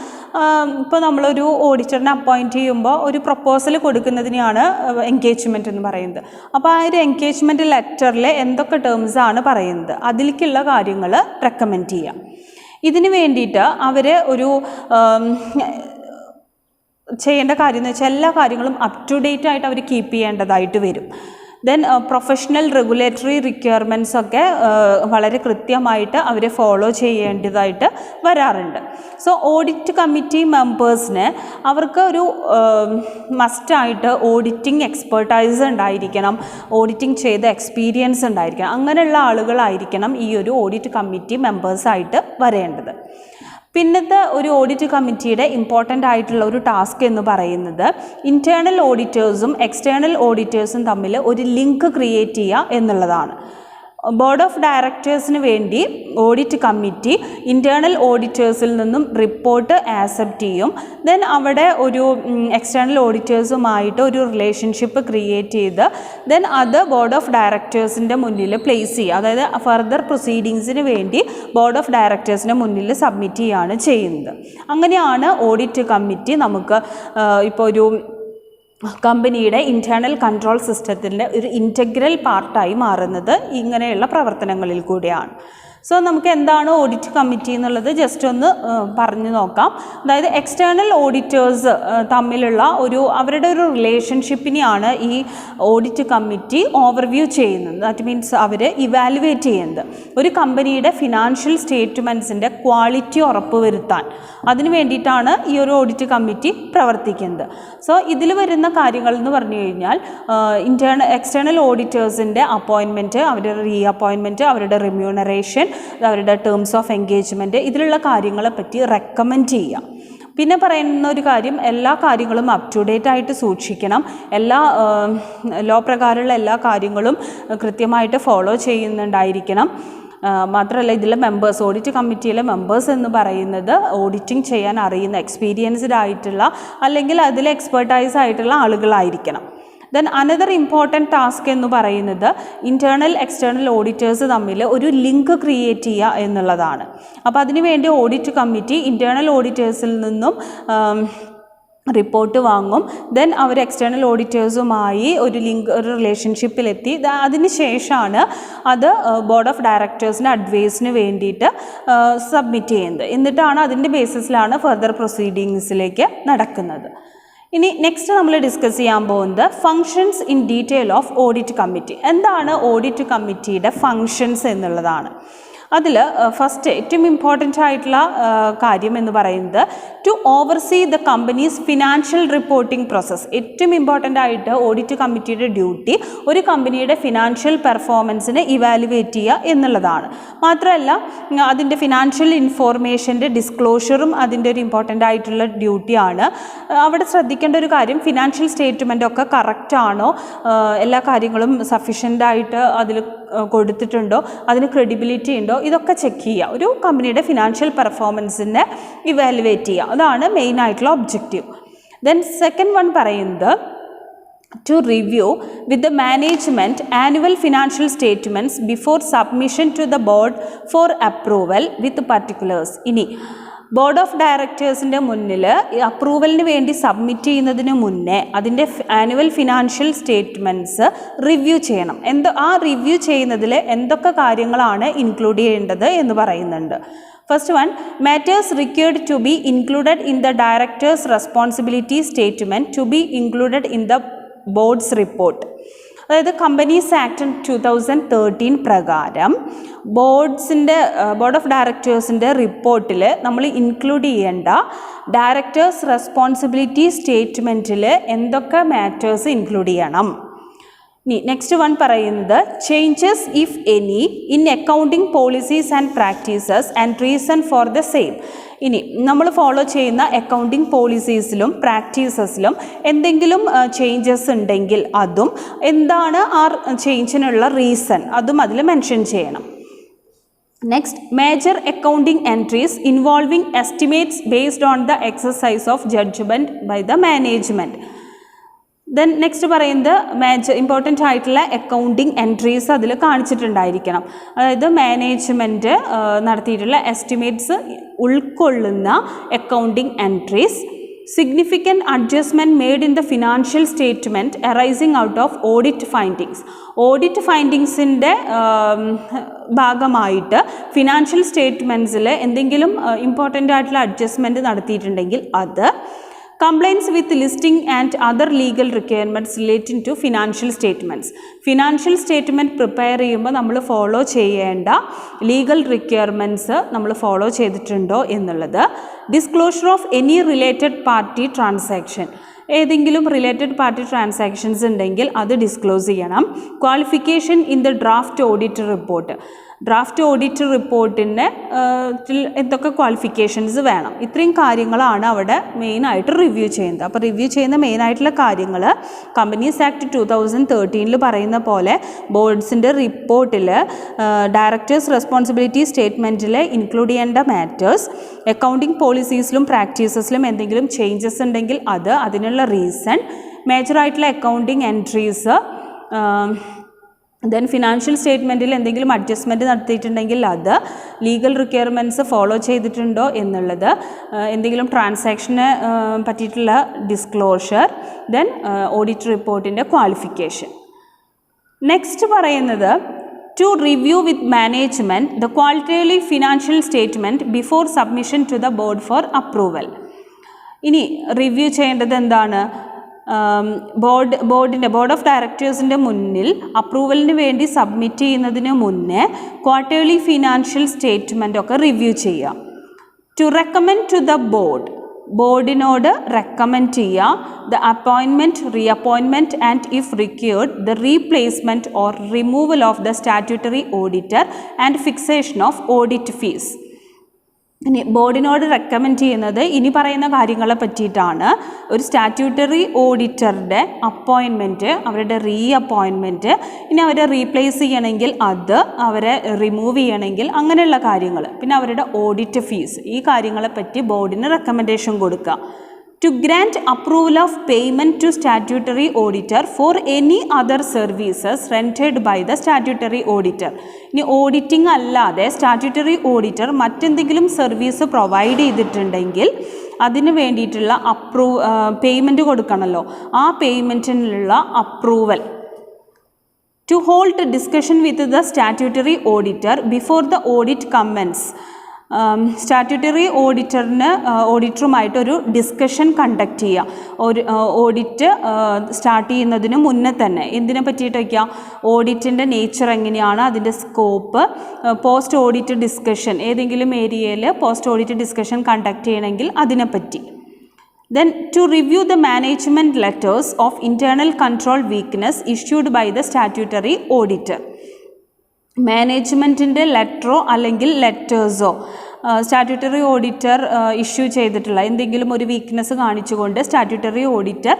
ഇപ്പോൾ നമ്മളൊരു ഓഡിറ്ററിനെ അപ്പോയിൻറ്റ് ചെയ്യുമ്പോൾ ഒരു പ്രപ്പോസൽ കൊടുക്കുന്നതിനെയാണ് എൻഗേജ്മെൻറ്റ് എന്ന് പറയുന്നത്. അപ്പോൾ ആ ഒരു എൻഗേജ്മെൻറ്റ് ലെറ്ററിൽ എന്തൊക്കെ ടേംസാണ് പറയുന്നത് അതിലേക്കുള്ള കാര്യങ്ങൾ റെക്കമെൻഡ് ചെയ്യുക. ഇതിന് വേണ്ടിയിട്ട് അവർ ചെയ്യേണ്ട കാര്യം എന്ന് വെച്ചാൽ എല്ലാ കാര്യങ്ങളും അപ് ടു ഡേറ്റ് ആയിട്ട് അവർ കീപ്പ് ചെയ്യേണ്ടതായിട്ട് വരും. ദെൻ പ്രൊഫഷണൽ റെഗുലേറ്ററി റിക്വയർമെൻറ്റ്സ് ഒക്കെ വളരെ കൃത്യമായിട്ട് അവർ ഫോളോ ചെയ്യേണ്ടതായിട്ട് വരാറുണ്ട്. സോ ഓഡിറ്റ് കമ്മിറ്റി മെമ്പേഴ്സിന് അവർക്ക് ഒരു മസ്റ്റായിട്ട് ഓഡിറ്റിംഗ് എക്സ്പെർട്ടൈസ് ഉണ്ടായിരിക്കണം, ഓഡിറ്റിംഗ് ചെയ്ത എക്സ്പീരിയൻസ് ഉണ്ടായിരിക്കണം. അങ്ങനെയുള്ള ആളുകളായിരിക്കണം ഈ ഒരു ഓഡിറ്റ് കമ്മിറ്റി മെമ്പേഴ്സായിട്ട് വരേണ്ടത്. പിന്നത്തെ ഒരു ഓഡിറ്റ് കമ്മിറ്റിയുടെ ഇമ്പോർട്ടൻ്റ് ആയിട്ടുള്ള ഒരു ടാസ്ക് എന്ന് പറയുന്നത് ഇൻറ്റേർണൽ ഓഡിറ്റേഴ്സും എക്സ്റ്റേണൽ ഓഡിറ്റേഴ്സും തമ്മിൽ ഒരു ലിങ്ക് ക്രിയേറ്റ് ചെയ്യുക എന്നുള്ളതാണ്. ബോർഡ് ഓഫ് ഡയറക്ടേഴ്സിന് വേണ്ടി ഓഡിറ്റ് കമ്മിറ്റി ഇൻറ്റേർണൽ ഓഡിറ്റേഴ്സിൽ നിന്നും റിപ്പോർട്ട് ആക്സെപ്റ്റ് ചെയ്യും. ദെൻ അവിടെ ഒരു എക്സ്റ്റേണൽ ഓഡിറ്റേഴ്സുമായിട്ട് ഒരു റിലേഷൻഷിപ്പ് ക്രിയേറ്റ് ചെയ്ത് ദെൻ അത് ബോർഡ് ഓഫ് ഡയറക്ടേഴ്സിൻ്റെ മുന്നിൽ പ്ലേസ് ചെയ്യുക. അതായത് ഫർദർ പ്രൊസീഡിങ്സിന് വേണ്ടി ബോർഡ് ഓഫ് ഡയറക്ടേഴ്സിൻ്റെ മുന്നിൽ സബ്മിറ്റ് ചെയ്യുകയാണ് ചെയ്യുന്നത്. അങ്ങനെയാണ് ഓഡിറ്റ് കമ്മിറ്റി നമുക്ക് ഇപ്പോൾ ഒരു കമ്പനിയുടെ ഇൻറ്റേർണൽ കൺട്രോൾ സിസ്റ്റത്തിൻ്റെ ഒരു ഇൻറ്റഗ്രൽ പാർട്ടായി മാറുന്നത് ഇങ്ങനെയുള്ള പ്രവർത്തനങ്ങളിൽ കൂടിയാണ്. സോ നമുക്ക് എന്താണ് ഓഡിറ്റ് കമ്മിറ്റി എന്നുള്ളത് ജസ്റ്റ് ഒന്ന് പറഞ്ഞു നോക്കാം. അതായത് എക്സ്റ്റേണൽ ഓഡിറ്റേഴ്സ് തമ്മിലുള്ള അവരുടെ ഒരു റിലേഷൻഷിപ്പിനെയാണ് ഈ ഓഡിറ്റ് കമ്മിറ്റി ഓവർവ്യൂ ചെയ്യുന്നത്. ദാറ്റ് മീൻസ് അവർ ഇവാലുവേറ്റ് ചെയ്യുന്നത് ഒരു കമ്പനിയുടെ ഫിനാൻഷ്യൽ സ്റ്റേറ്റ്മെൻറ്റ്സിൻ്റെ ക്വാളിറ്റി ഉറപ്പുവരുത്താൻ അതിന് വേണ്ടിയിട്ടാണ് ഈ ഒരു ഓഡിറ്റ് കമ്മിറ്റി പ്രവർത്തിക്കുന്നത്. സോ ഇതിൽ വരുന്ന കാര്യങ്ങൾ എന്ന് പറഞ്ഞു കഴിഞ്ഞാൽ എക്സ്റ്റേണൽ ഓഡിറ്റേഴ്സിൻ്റെ അപ്പോയിൻമെൻറ്റ്, അവരുടെ റീ അപ്പോയിൻമെൻറ്റ്, അവരുടെ റിമ്യൂണറേഷൻ, അവരുടെ ടേംസ് ഓഫ് എൻഗേജ്മെൻറ്റ്, ഇതിലുള്ള കാര്യങ്ങളെ പറ്റി റെക്കമെൻഡ് ചെയ്യുക. പിന്നെ പറയുന്ന ഒരു കാര്യം, എല്ലാ കാര്യങ്ങളും അപ് ടു ഡേറ്റ് ആയിട്ട് സൂക്ഷിക്കണം. എല്ലാ ലോ പ്രകാരമുള്ള എല്ലാ കാര്യങ്ങളും കൃത്യമായിട്ട് ഫോളോ ചെയ്യുന്നുണ്ടായിരിക്കണം. മാത്രമല്ല ഇതിലെ മെമ്പേഴ്സ്, ഓഡിറ്റ് കമ്മിറ്റിയിലെ മെമ്പേഴ്സ് എന്ന് പറയുന്നത് ഓഡിറ്റിംഗ് ചെയ്യാൻ അറിയുന്ന എക്സ്പീരിയൻസ്ഡ് ആയിട്ടുള്ള അല്ലെങ്കിൽ അതിൽ എക്സ്പെർട്ടൈസ് ആയിട്ടുള്ള ആളുകളായിരിക്കണം. ദെൻ അനദർ ഇമ്പോർട്ടൻറ്റ് ടാസ്ക് എന്ന് പറയുന്നത് ഇൻറ്റേർണൽ എക്സ്റ്റേണൽ ഓഡിറ്റേഴ്സ് തമ്മിൽ ഒരു ലിങ്ക് ക്രിയേറ്റ് ചെയ്യുക എന്നുള്ളതാണ്. അപ്പോൾ അതിനുവേണ്ടി ഓഡിറ്റ് കമ്മിറ്റി ഇൻറ്റേർണൽ ഓഡിറ്റേഴ്സിൽ നിന്നും റിപ്പോർട്ട് വാങ്ങും. ദെൻ അവർ എക്സ്റ്റേണൽ ഓഡിറ്റേഴ്സുമായി ഒരു റിലേഷൻഷിപ്പിലെത്തി അതിന് ശേഷമാണ് അത് ബോർഡ് ഓഫ് ഡയറക്ടേഴ്സിന് അഡ്വൈസിന് വേണ്ടിയിട്ട് സബ്മിറ്റ് ചെയ്യുന്നത്. എന്നിട്ടാണ് അതിൻ്റെ ബേസിസിലാണ് ഫർദർ പ്രൊസീഡിങ്സിലേക്ക് നടക്കുന്നത്. ഇനി നെക്സ്റ്റ് നമ്മൾ ഡിസ്കസ് ചെയ്യാൻ പോകുന്നത് functions in detail of audit committee. എന്താണ് ഓഡിറ്റ് കമ്മിറ്റിയുടെ ഫങ്ഷൻസ് എന്നുള്ളതാണ്. അതിൽ ഫസ്റ്റ് ഏറ്റവും ഇമ്പോർട്ടൻ്റ് ആയിട്ടുള്ള കാര്യം എന്ന് പറയുന്നത് to oversee the company's financial reporting process. ഏറ്റവും ഇമ്പോർട്ടൻ്റ് ആയിട്ട് ഓഡിറ്റ് കമ്മിറ്റിയുടെ ഡ്യൂട്ടി ഒരു കമ്പനിയുടെ ഫിനാൻഷ്യൽ പെർഫോമൻസിനെ ഇവാലുവേറ്റ് ചെയ്യുക എന്നുള്ളതാണ്. മാത്രമല്ല അതിൻ്റെ ഫിനാൻഷ്യൽ ഇൻഫോർമേഷൻ്റെ ഡിസ്ക്ലോഷറും അതിൻ്റെ ഒരു ഇമ്പോർട്ടൻ്റ് ആയിട്ടുള്ള ഡ്യൂട്ടിയാണ്. അവിടെ ശ്രദ്ധിക്കേണ്ട ഒരു കാര്യം ഫിനാൻഷ്യൽ സ്റ്റേറ്റ്മെൻറ്റൊക്കെ കറക്റ്റാണോ, എല്ലാ കാര്യങ്ങളും സഫീഷ്യൻ്റായിട്ട് അതിൽ കൊടുത്തിട്ടുണ്ടോ, അതിന് ക്രെഡിബിലിറ്റി ഉണ്ടോ, ഇതൊക്കെ ചെക്ക് ചെയ്യുക. ഒരു കമ്പനിയുടെ ഫിനാൻഷ്യൽ പെർഫോമൻസിനെ ഇവാലുവേറ്റ് ചെയ്യുക, അതാണ് മെയിൻ ആയിട്ടുള്ള ഒബ്ജക്റ്റീവ്. ദെൻ സെക്കൻഡ് വൺ പറയുന്നത് to review with the management annual financial statements before submission to the board for approval with particulars. ഇനി ബോർഡ് ഓഫ് ഡയറക്ടേഴ്സിൻ്റെ മുന്നിൽ അപ്രൂവലിന് വേണ്ടി സബ്മിറ്റ് ചെയ്യുന്നതിന് മുന്നേ അതിൻ്റെ ആനുവൽ ഫിനാൻഷ്യൽ സ്റ്റേറ്റ്മെൻറ്റ്സ് റിവ്യൂ ചെയ്യണം. ആ റിവ്യൂ ചെയ്യുന്നതിൽ എന്തൊക്കെ കാര്യങ്ങളാണ് ഇൻക്ലൂഡ് ചെയ്യേണ്ടത് എന്ന് പറയുന്നുണ്ട്. First one, matters required to be included in the directors' responsibility statement to be included in the board's report. അതായത് കമ്പനീസ് ആക്ട് 2013 പ്രകാരം ബോർഡ് ഓഫ് ഡയറക്ടേഴ്സിൻ്റെ റിപ്പോർട്ടിൽ നമ്മൾ ഇൻക്ലൂഡ് ചെയ്യേണ്ട ഡയറക്ടേഴ്സ് റെസ്പോൺസിബിലിറ്റി സ്റ്റേറ്റ്മെൻറ്റിൽ എന്തൊക്കെ മാറ്റേഴ്സ് ഇൻക്ലൂഡ് ചെയ്യണം. നെക്സ്റ്റ് വൺ പറയുന്നത് changes if any in accounting policies and practices and reason for the same. ഇനി നമ്മൾ ഫോളോ ചെയ്യുന്ന അക്കൗണ്ടിങ് പോളിസീസിലും പ്രാക്ടീസസിലും എന്തെങ്കിലും ചേഞ്ചസ് ഉണ്ടെങ്കിൽ അതും എന്താണ് ആ ചേഞ്ചിനുള്ള റീസൺ അതും അതിൽ മെൻഷൻ ചെയ്യണം. Next, major accounting entries involving estimates based on the exercise of judgement by the management. Then next പറയുന്നത് ഇമ്പോർട്ടൻ്റ് ആയിട്ടുള്ള അക്കൗണ്ടിങ് എൻട്രീസ് അതിൽ കാണിച്ചിട്ടുണ്ടായിരിക്കണം. അതായത് മാനേജ്മെൻറ്റ് നടത്തിയിട്ടുള്ള എസ്റ്റിമേറ്റ്സ് ഉൾക്കൊള്ളുന്ന accounting entries, significant adjustment made in the financial statement arising out of audit findings. Audit ഫൈൻഡിങ്സിൻ്റെ ഭാഗമായിട്ട് financial സ്റ്റേറ്റ്മെൻറ്റ്സിൽ എന്തെങ്കിലും ഇമ്പോർട്ടൻ്റ് ആയിട്ടുള്ള അഡ്ജസ്റ്റ്മെൻറ്റ് നടത്തിയിട്ടുണ്ടെങ്കിൽ അത്, compliance with listing and other legal requirements relating to financial statements. Financial statement prepare ചെയ്യുമ്പോൾ നമ്മൾ follow ചെയ്യേണ്ട ലീഗൽ റിക്വയർമെൻറ്റ്സ് നമ്മൾ ഫോളോ ചെയ്തിട്ടുണ്ടോ എന്നുള്ളത്. Disclosure of any related party transaction. ഏതെങ്കിലും റിലേറ്റഡ് പാർട്ടി ട്രാൻസാക്ഷൻസ് ഉണ്ടെങ്കിൽ അത് ഡിസ്ക്ലോസ് ചെയ്യണം. Qualification in the draft audit report. Draft audit റിപ്പോർട്ടിന് എന്തൊക്കെ ക്വാളിഫിക്കേഷൻസ് വേണം, ഇത്രയും കാര്യങ്ങളാണ് അവിടെ മെയിനായിട്ട് റിവ്യൂ ചെയ്യുന്നത്. അപ്പോൾ റിവ്യൂ ചെയ്യുന്ന മെയിനായിട്ടുള്ള കാര്യങ്ങൾ കമ്പനീസ് ആക്ട് 2013 പറയുന്ന പോലെ ബോർഡ്സിൻ്റെ റിപ്പോർട്ടിൽ ഡയറക്ടേഴ്സ് റെസ്പോൺസിബിലിറ്റി സ്റ്റേറ്റ്മെൻറ്റിൽ ഇൻക്ലൂഡ് ചെയ്യേണ്ട മാറ്റേഴ്സ്, അക്കൗണ്ടിങ് പോളിസീസിലും പ്രാക്ടീസസിലും എന്തെങ്കിലും ചേഞ്ചസ് ഉണ്ടെങ്കിൽ അത്, അതിനുള്ള റീസൺ, മേജറായിട്ടുള്ള അക്കൗണ്ടിങ് എൻട്രീസ്, ദെൻ ഫിനാൻഷ്യൽ സ്റ്റേറ്റ്മെൻറ്റിൽ എന്തെങ്കിലും അഡ്ജസ്റ്റ്മെൻറ്റ് നടത്തിയിട്ടുണ്ടെങ്കിൽ അത്, ലീഗൽ റിക്വയർമെൻറ്റ്സ് ഫോളോ ചെയ്തിട്ടുണ്ടോ എന്നുള്ളത്, എന്തെങ്കിലും ട്രാൻസാക്ഷന് പറ്റിയിട്ടുള്ള ഡിസ്ക്ലോഷർ, ദെൻ ഓഡിറ്റ് റിപ്പോർട്ടിൻ്റെ ക്വാളിഫിക്കേഷൻ. നെക്സ്റ്റ് പറയുന്നത് to review with management the qualitative financial statement before submission to the board for approval. ഇനി റിവ്യൂ ചെയ്യേണ്ടത് എന്താണ്? ബോർഡ് ഓഫ് ഡയറക്ടേഴ്സിൻ്റെ മുന്നിൽ അപ്രൂവലിന് വേണ്ടി സബ്മിറ്റ് ചെയ്യുന്നതിന് മുന്നേ ക്വാർട്ടർലി ഫിനാൻഷ്യൽ സ്റ്റേറ്റ്മെൻ്റ് ഒക്കെ റിവ്യൂ ചെയ്യുക. ടു റെക്കമെൻഡ് ടു ദ ബോർഡിനോട് റെക്കമെൻഡ് ചെയ്യുക the appointment, reappointment and if required the replacement or removal of the statutory auditor and fixation of audit fees. ഇനി ബോർഡിനോട് റെക്കമെൻഡ് ചെയ്യുന്നത് ഇനി പറയുന്ന കാര്യങ്ങളെ പറ്റിയിട്ടാണ്. ഒരു സ്റ്റാറ്റ്യൂട്ടറി ഓഡിറ്ററുടെ അപ്പോയിൻമെൻറ്റ്, അവരുടെ റീഅപ്പോയിൻമെൻറ്റ്, ഇനി അവരെ റീപ്ലേസ് ചെയ്യണമെങ്കിൽ അത്, അവരെ റിമൂവ് ചെയ്യണമെങ്കിൽ അങ്ങനെയുള്ള കാര്യങ്ങൾ, പിന്നെ അവരുടെ ഓഡിറ്റ് ഫീസ്, ഈ കാര്യങ്ങളെ പറ്റി ബോർഡിന് റെക്കമെൻഡേഷൻ കൊടുക്കുക. To grant approval of payment to statutory auditor for any other services rendered by the statutory auditor. ഇനി ഓഡിറ്റിംഗ് അല്ലാതെ സ്റ്റാറ്റ്യൂട്ടറി ഓഡിറ്റർ മറ്റെന്തെങ്കിലും സർവീസ് പ്രൊവൈഡ് ചെയ്തിട്ടുണ്ടെങ്കിൽ അതിന് വേണ്ടിയിട്ടുള്ള പേയ്മെൻറ്റ് കൊടുക്കണമല്ലോ, ആ പേയ്മെൻറ്റിനുള്ള approval. To hold discussion with the statutory auditor before the audit commences. Statutory ഓഡിറ്ററുമായിട്ടൊരു discussion conduct ചെയ്യുക. ഒരു ഓഡിറ്റ് സ്റ്റാർട്ട് ചെയ്യുന്നതിന് മുന്നേ തന്നെ എന്തിനെ പറ്റിയിട്ട് വയ്ക്കുക, ഓഡിറ്റിൻ്റെ നേച്ചർ എങ്ങനെയാണ്, അതിൻ്റെ സ്കോപ്പ്, പോസ്റ്റ് ഓഡിറ്റ് ഡിസ്കഷൻ, ഏതെങ്കിലും ഏരിയയിൽ പോസ്റ്റ് ഓഡിറ്റ് ഡിസ്കഷൻ കണ്ടക്ട് ചെയ്യണമെങ്കിൽ അതിനെപ്പറ്റി. Then to review the management letters of internal control weakness issued by the statutory auditor. മാനേജ്മെൻറ്റിൻ്റെ ലെറ്ററോ അല്ലെങ്കിൽ ലെറ്റേഴ്സോ സ്റ്റാറ്റ്യൂട്ടറി ഓഡിറ്റർ ഇഷ്യൂ ചെയ്തിട്ടുള്ള എന്തെങ്കിലും ഒരു വീക്ക്നെസ് കാണിച്ചുകൊണ്ട് സ്റ്റാറ്റ്യൂട്ടറി ഓഡിറ്റർ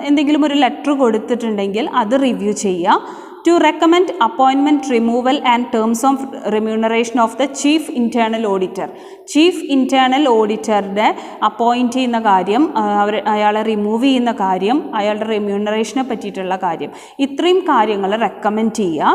എന്തെങ്കിലും ഒരു ലെറ്റർ കൊടുത്തിട്ടുണ്ടെങ്കിൽ അത് റിവ്യൂ ചെയ്യുക. To recommend appointment, removal and terms of remuneration of the Chief Internal Auditor. Chief internal ഓഡിറ്ററുടെ അപ്പോയിൻറ്റ് ചെയ്യുന്ന കാര്യം, അയാളെ റിമൂവ് ചെയ്യുന്ന കാര്യം, അയാളുടെ റെമ്യൂണറേഷനെ പറ്റിയിട്ടുള്ള കാര്യം, ഇത്രയും കാര്യങ്ങൾ റെക്കമെൻഡ് ചെയ്യുക.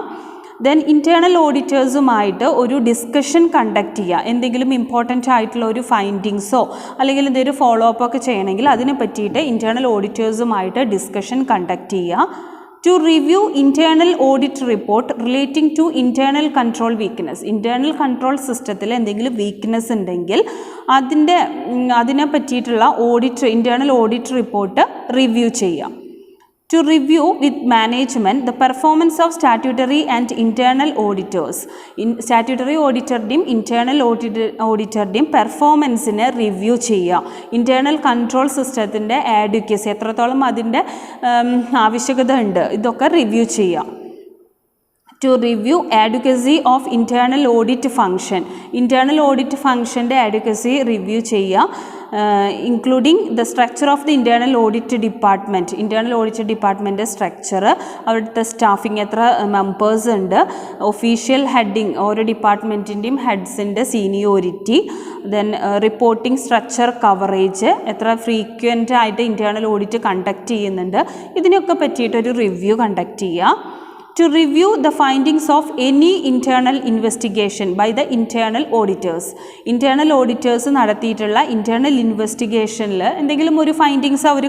ദെൻ ഇൻറ്റേർണൽ ഓഡിറ്റേഴ്സുമായിട്ട് ഒരു ഡിസ്കഷൻ കണ്ടക്ട് ചെയ്യുക. എന്തെങ്കിലും ഇമ്പോർട്ടൻ്റ് ആയിട്ടുള്ള ഒരു ഫൈൻഡിങ്സോ അല്ലെങ്കിൽ എന്തെങ്കിലും ഫോളോ അപ്പ് ഒക്കെ ചെയ്യണമെങ്കിൽ അതിനെ പറ്റിയിട്ട് ഇൻറ്റേർണൽ ഓഡിറ്റേഴ്സുമായിട്ട് ഡിസ്കഷൻ കണ്ടക്ട് ചെയ്യുക. To review internal audit report relating to internal control weakness. Internal control സിസ്റ്റത്തിൽ എന്തെങ്കിലും വീക്ക്നെസ് ഉണ്ടെങ്കിൽ അതിനെ പറ്റിയിട്ടുള്ള internal audit റിപ്പോർട്ട് റിവ്യൂ ചെയ്യാം. To review with management the performance of statutory and internal auditors. Statutory auditorടെയും internal auditorടെയും പെർഫോമൻസിനെ റിവ്യൂ ചെയ്യുക. ഇൻറ്റേർണൽ കൺട്രോൾ സിസ്റ്റത്തിൻ്റെ ആഡ്വക്കസി എത്രത്തോളം അതിൻ്റെ ആവശ്യകത ഉണ്ട് ഇതൊക്കെ റിവ്യൂ ചെയ്യുക. To review adequacy of internal audit function. Internal audit functionൻ്റെ adequacy റിവ്യൂ ചെയ്യുക. Including the structure of the internal audit department. Internal audit department structure, അവിടുത്തെ സ്റ്റാഫിങ് എത്ര മെമ്പേഴ്സ് ഉണ്ട്, ഒഫീഷ്യൽ ഹെഡിങ്, ഓരോ ഡിപ്പാർട്ട്മെൻറ്റിൻ്റെയും ഹെഡ്സിൻ്റെ seniority, then reporting structure coverage, എത്ര frequent ആയിട്ട് ഇൻറ്റേർണൽ ഓഡിറ്റ് കണ്ടക്ട് ചെയ്യുന്നുണ്ട്, ഇതിനൊക്കെ പറ്റിയിട്ടൊരു റിവ്യൂ കണ്ടക്ട് ചെയ്യുക. To review the findings of any internal investigation by the internal auditors. Internal auditors നടത്തിയിട്ടുള്ള internal investigationൽ എന്തെങ്കിലും ഒരു ഫൈൻഡിങ്സ് അവർ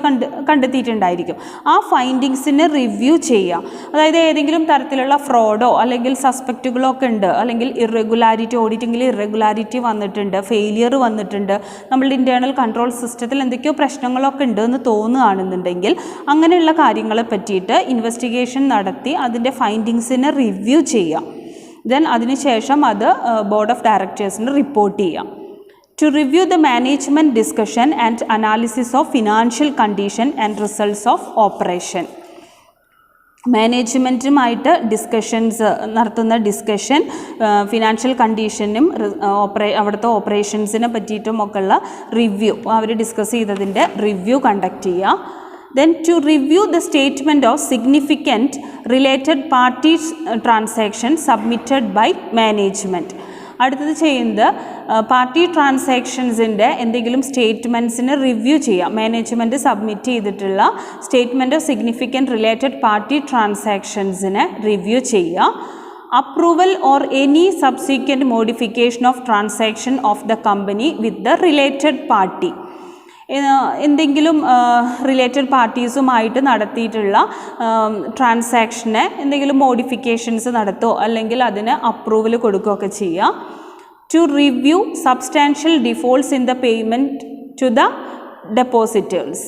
കണ്ടെത്തിയിട്ടുണ്ടായിരിക്കും. ആ ഫൈൻഡിങ്സിനെ റിവ്യൂ ചെയ്യുക. അതായത് ഏതെങ്കിലും തരത്തിലുള്ള ഫ്രോഡോ അല്ലെങ്കിൽ സസ്പെക്റ്റുകളോ ഒക്കെ ഉണ്ട്, അല്ലെങ്കിൽ ഇറഗുലാരിറ്റി, ഓഡിറ്റിങ്ങിൽ ഇറഗുലാരിറ്റി വന്നിട്ടുണ്ട്, ഫെയിലിയർ വന്നിട്ടുണ്ട്, നമ്മളുടെ ഇൻറ്റേർണൽ കൺട്രോൾ സിസ്റ്റത്തിൽ എന്തൊക്കെയോ പ്രശ്നങ്ങളൊക്കെ ഉണ്ട് എന്ന് തോന്നുകയാണെന്നുണ്ടെങ്കിൽ അങ്ങനെയുള്ള കാര്യങ്ങളെ പറ്റിയിട്ട് ഇൻവെസ്റ്റിഗേഷൻ നടത്തി അതിൻ്റെ ഫൈൻഡിങ്സിനെ റിവ്യൂ ചെയ്യാം. ദെൻ അതിനുശേഷം അത് ബോർഡ് ഓഫ് ഡയറക്ടേഴ്സിന് റിപ്പോർട്ട് ചെയ്യാം. To review the management discussion and analysis of financial condition and results of operation. മാനേജ്മെൻറ്റുമായിട്ട് ഡിസ്കഷൻസ് നടത്തുന്ന ഡിസ്കഷൻ, ഫിനാൻഷ്യൽ കണ്ടീഷനും അവിടുത്തെ ഓപ്പറേഷൻസിനെ പറ്റിയിട്ടുമൊക്കെയുള്ള റിവ്യൂ, അവർ ഡിസ്കസ് ചെയ്തതിൻ്റെ റിവ്യൂ കണ്ടക്ട് ചെയ്യുക. Then to review the statement of significant related parties transaction submitted by management. അടുത്തത് ചെയ്യുന്നത് പാർട്ടി ട്രാൻസാക്ഷൻസിൻ്റെ എന്തെങ്കിലും സ്റ്റേറ്റ്മെൻറ്റ്സിന് റിവ്യൂ ചെയ്യുക. മാനേജ്മെൻറ്റ് സബ്മിറ്റ് ചെയ്തിട്ടുള്ള statement of significant related party ട്രാൻസാക്ഷൻസിനെ റിവ്യൂ ചെയ്യുക. Approval or any subsequent modification of transaction of the company with the related party. എന്തെങ്കിലും റിലേറ്റഡ് പാർട്ടീസുമായിട്ട് നടത്തിയിട്ടുള്ള ട്രാൻസാക്ഷനെ എന്തെങ്കിലും മോഡിഫിക്കേഷൻസ് നടത്തുകയോ അല്ലെങ്കിൽ അതിന് അപ്രൂവൽ കൊടുക്കുകയൊക്കെ ചെയ്യുക. To review substantial defaults in the payment to the depositors.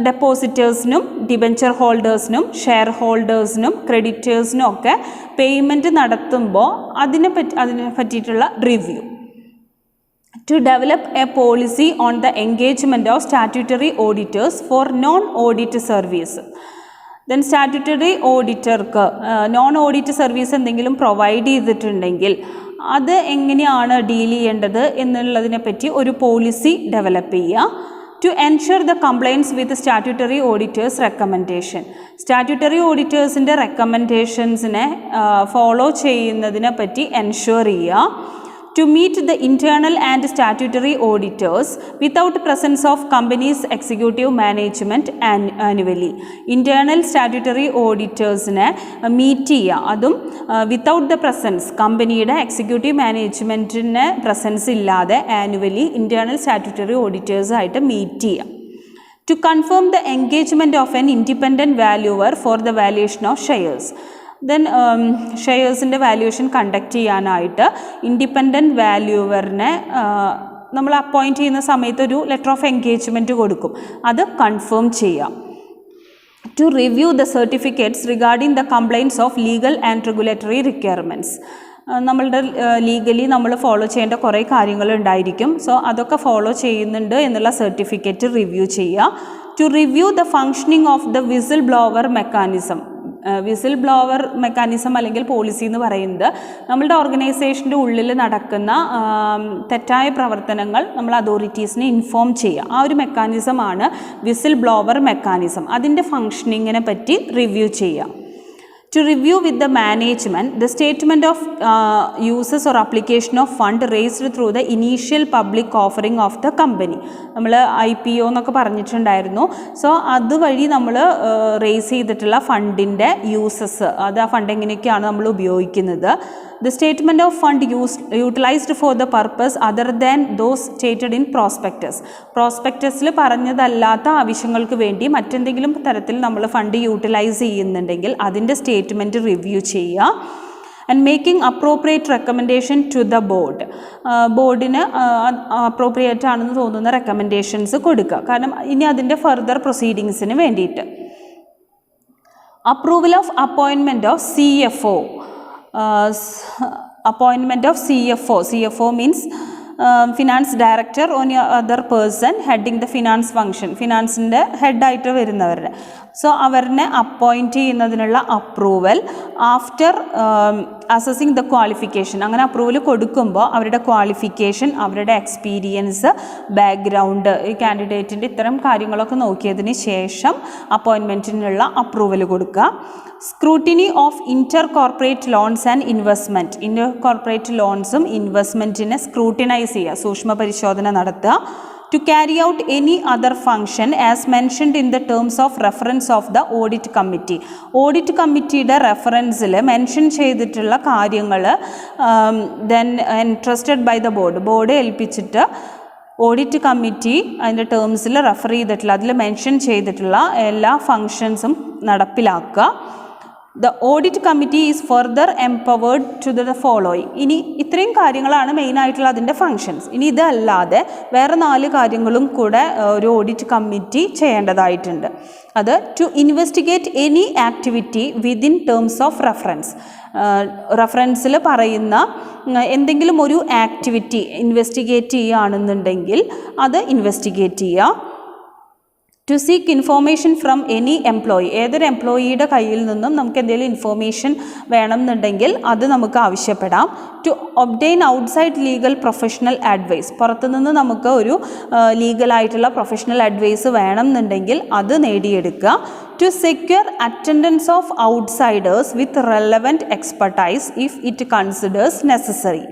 ഡെപ്പോസിറ്റേഴ്സിനും ഡിബെഞ്ചർ ഹോൾഡേഴ്സിനും ഷെയർ ഹോൾഡേഴ്സിനും ക്രെഡിറ്റേഴ്സിനും ഒക്കെ പേയ്മെൻറ്റ് നടത്തുമ്പോൾ അതിനെ പറ്റിയിട്ടുള്ള review. To develop a policy on the engagement of statutory auditors for non-audit service. Then statutory auditorക്ക് നോൺ ഓഡിറ്റ് സർവീസ് എന്തെങ്കിലും പ്രൊവൈഡ് ചെയ്തിട്ടുണ്ടെങ്കിൽ അത് എങ്ങനെയാണ് ഡീൽ ചെയ്യേണ്ടത് എന്നുള്ളതിനെ പറ്റി ഒരു പോളിസി ഡെവലപ്പ് ചെയ്യുക. To ensure the compliance with statutory auditors recommendation. Statutory auditorsൻ്റെ റെക്കമെൻഡേഷൻസിനെ ഫോളോ ചെയ്യുന്നതിനെ പറ്റി എൻഷുർ ചെയ്യുക. To meet the internal and statutory auditors without presence of company's executive management annually. Internal statutory auditorsനെ മീറ്റ് ചെയ്യുക, അതും വിത്തൗട്ട് ദ പ്രസൻസ്, കമ്പനിയുടെ executive മാനേജ്മെൻറ്റിന് പ്രസൻസ് ഇല്ലാതെ ആനുവലി ഇൻറ്റേർണൽ സ്റ്റാറ്റ്യൂട്ടറി ഓഡിറ്റേഴ്സായിട്ട് മീറ്റ് ചെയ്യുക. To confirm the engagement of an independent valuer for the valuation of shares. ദെൻ ഷെയർസിൻ്റെ വാല്യുവേഷൻ കണ്ടക്ട് ചെയ്യാനായിട്ട് ഇൻഡിപെൻഡൻറ്റ് വാല്യൂവറിനെ നമ്മൾ അപ്പോയിൻറ്റ് ചെയ്യുന്ന സമയത്ത് ഒരു ലെറ്റർ ഓഫ് എൻഗേജ്മെൻറ്റ് കൊടുക്കും, അത് കൺഫേം ചെയ്യാം. To review the certificates regarding the complaints of legal and regulatory requirements. നമ്മളുടെ ലീഗലി നമ്മൾ ഫോളോ ചെയ്യേണ്ട കുറേ കാര്യങ്ങളുണ്ടായിരിക്കും. സോ അതൊക്കെ ഫോളോ ചെയ്യുന്നുണ്ട് എന്നുള്ള സർട്ടിഫിക്കറ്റ് റിവ്യൂ ചെയ്യുക. To review the functioning of the whistle blower mechanism. Whistle blower mechanism അല്ലെങ്കിൽ പോളിസി എന്ന് പറയുന്നത് നമ്മളുടെ ഓർഗനൈസേഷൻ്റെ ഉള്ളിൽ നടക്കുന്ന തെറ്റായ പ്രവർത്തനങ്ങൾ നമ്മൾ അതോറിറ്റീസിനെ ഇൻഫോം ചെയ്യുക. ആ ഒരു മെക്കാനിസമാണ് വിസിൽ ബ്ലോവർ മെക്കാനിസം. അതിൻ്റെ ഫങ്ഷനിങ്ങിനെ പറ്റി റിവ്യൂ ചെയ്യുക. To review with the management the statement of uses or application of fund raised through the initial public offering of the company. നമ്മൾ IPO എന്നൊക്കെ പറഞ്ഞിട്ടുണ്ടായിരുന്നു. സോ അതുവഴി നമ്മൾ റേസ് ചെയ്തിട്ടുള്ള ഫണ്ടിൻ്റെ യൂസസ്, അത് ആ ഫണ്ട് എങ്ങനെയൊക്കെയാണ് നമ്മൾ ഉപയോഗിക്കുന്നത്. The statement of fund utilized for the purpose other than those stated in prospectus. പ്രോസ്പെക്ടസിൽ പറഞ്ഞതല്ലാത്ത ആവശ്യങ്ങൾക്ക് വേണ്ടി മറ്റെന്തെങ്കിലും തരത്തിൽ നമ്മൾ ഫണ്ട് യൂട്ടിലൈസ് ചെയ്യുന്നുണ്ടെങ്കിൽ അതിൻ്റെ സ്റ്റേറ്റ്മെൻറ്റ് റിവ്യൂ ചെയ്യുക. And making appropriate recommendation to the board. ബോർഡിന് അപ്രോപ്രിയേറ്റ് ആണെന്ന് തോന്നുന്ന റെക്കമെൻഡേഷൻസ് കൊടുക്കുക, കാരണം ഇനി അതിൻ്റെ ഫർദർ പ്രൊസീഡിങ്സിന് വേണ്ടിയിട്ട്. Approval of appointment of CFO. Appointment of CFO. CFO means finance director or any other person heading the finance function. ഫിനാൻസിൻ്റെ ഹെഡായിട്ട് വരുന്നവരുടെ. സോ അവരെ അപ്പോയിൻറ്റ് ചെയ്യുന്നതിനുള്ള approval after assessing the qualification. അങ്ങനെ അപ്രൂവൽ കൊടുക്കുമ്പോൾ അവരുടെ ക്വാളിഫിക്കേഷൻ, അവരുടെ എക്സ്പീരിയൻസ്, ബാക്ക്ഗ്രൗണ്ട്, ഈ കാൻഡിഡേറ്റിൻ്റെ ഇത്തരം കാര്യങ്ങളൊക്കെ നോക്കിയതിന് ശേഷം അപ്പോയിൻമെൻറ്റിനുള്ള അപ്രൂവൽ കൊടുക്കുക. Scrutiny of inter corporate loans and investment. Inter corporate ലോൺസും ഇൻവെസ്റ്റ്മെൻറ്റിനെ സ്ക്രൂട്ടിനൈസ് ചെയ്യുക, സൂക്ഷ്മ പരിശോധന നടത്തുക. To carry out any other function as mentioned in the terms of reference of the audit committee. Audit കമ്മിറ്റിയുടെ റെഫറൻസിൽ മെൻഷൻ ചെയ്തിട്ടുള്ള കാര്യങ്ങൾ then entrusted by the board. Board ഏൽപ്പിച്ചിട്ട് ഓഡിറ്റ് കമ്മിറ്റി അതിൻ്റെ ടേംസിൽ റെഫർ ചെയ്തിട്ടുള്ള, അതിൽ മെൻഷൻ ചെയ്തിട്ടുള്ള എല്ലാ ഫങ്ഷൻസും നടപ്പിലാക്കുക. The audit committee is further empowered to the following. ഇനി ഇത്രയും കാര്യങ്ങളാണ് മെയിനായിട്ടുള്ള അതിൻ്റെ ഫങ്ഷൻസ്. ഇനി ഇതല്ലാതെ വേറെ 4 കാര്യങ്ങളും കൂടെ ഒരു ഓഡിറ്റ് കമ്മിറ്റി ചെയ്യേണ്ടതായിട്ടുണ്ട്. അത് to investigate any activity within terms of reference. റെഫറൻസിൽ പറയുന്ന എന്തെങ്കിലും ഒരു ആക്ടിവിറ്റി ഇൻവെസ്റ്റിഗേറ്റ് ചെയ്യുകയാണെന്നുണ്ടെങ്കിൽ അത് ഇൻവെസ്റ്റിഗേറ്റ് ചെയ്യുക. To seek information from any employee. ഏതൊരു എംപ്ലോയിയുടെ കയ്യിൽ നിന്നും നമുക്ക് എന്തെങ്കിലും ഇൻഫോർമേഷൻ വേണമെന്നുണ്ടെങ്കിൽ അത് നമുക്ക് ആവശ്യപ്പെടാം. To obtain outside legal professional advice. പുറത്തുനിന്ന് നമുക്ക് ഒരു ലീഗലായിട്ടുള്ള പ്രൊഫഷണൽ അഡ്വൈസ് വേണമെന്നുണ്ടെങ്കിൽ അത് നേടിയെടുക്കുക. To secure attendance of outsiders with relevant expertise if it considers necessary.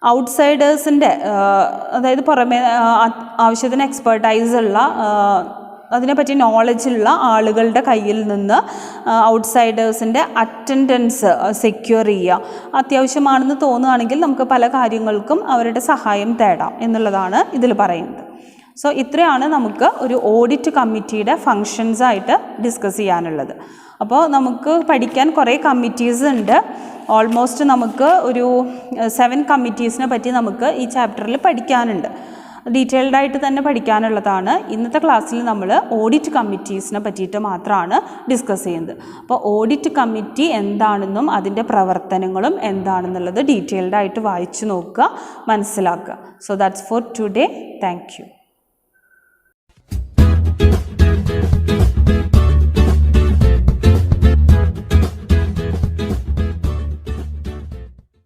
ഔട്ട്സൈഡേഴ്സിൻ്റെ, അതായത് പുറമേ ആവശ്യത്തിന് എക്സ്പെർട്ടൈസ് ഉള്ള, അതിനെപ്പറ്റി നോളജുള്ള ആളുകളുടെ കയ്യിൽ നിന്ന് ഔട്ട്സൈഡേഴ്സിൻ്റെ അറ്റൻഡൻസ് സെക്യൂർ ചെയ്യുക. അത്യാവശ്യമാണെന്ന് തോന്നുകയാണെങ്കിൽ നമുക്ക് പല കാര്യങ്ങൾക്കും അവരുടെ സഹായം തേടാം എന്നുള്ളതാണ് ഇതിൽ പറയുന്നത്. സോ ഇത്രയാണ് നമുക്ക് ഒരു ഓഡിറ്റ് കമ്മിറ്റിയുടെ ഫങ്ഷൻസായിട്ട് ഡിസ്കസ് ചെയ്യാനുള്ളത്. അപ്പോൾ നമുക്ക് പഠിക്കാൻ കുറേ കമ്മിറ്റീസ് ഉണ്ട്. ഓൾമോസ്റ്റ് നമുക്ക് ഒരു 7 കമ്മിറ്റീസിനെ പറ്റി നമുക്ക് ഈ ചാപ്റ്ററിൽ പഠിക്കാനുണ്ട്. ഡീറ്റെയിൽഡ് ആയിട്ട് തന്നെ പഠിക്കാനുള്ളതാണ്. ഇന്നത്തെ ക്ലാസ്സിൽ നമ്മൾ ഓഡിറ്റ് കമ്മിറ്റീസിനെ പറ്റിയിട്ട് മാത്രമാണ് ഡിസ്കസ് ചെയ്യുന്നത്. അപ്പോൾ ഓഡിറ്റ് കമ്മിറ്റി എന്താണെന്നും അതിൻ്റെ പ്രവർത്തനങ്ങളും എന്താണെന്നുള്ളത് ഡീറ്റെയിൽഡ് ആയിട്ട് വായിച്ചു നോക്കുക, മനസ്സിലാക്കുക. So that's for today. Thank you.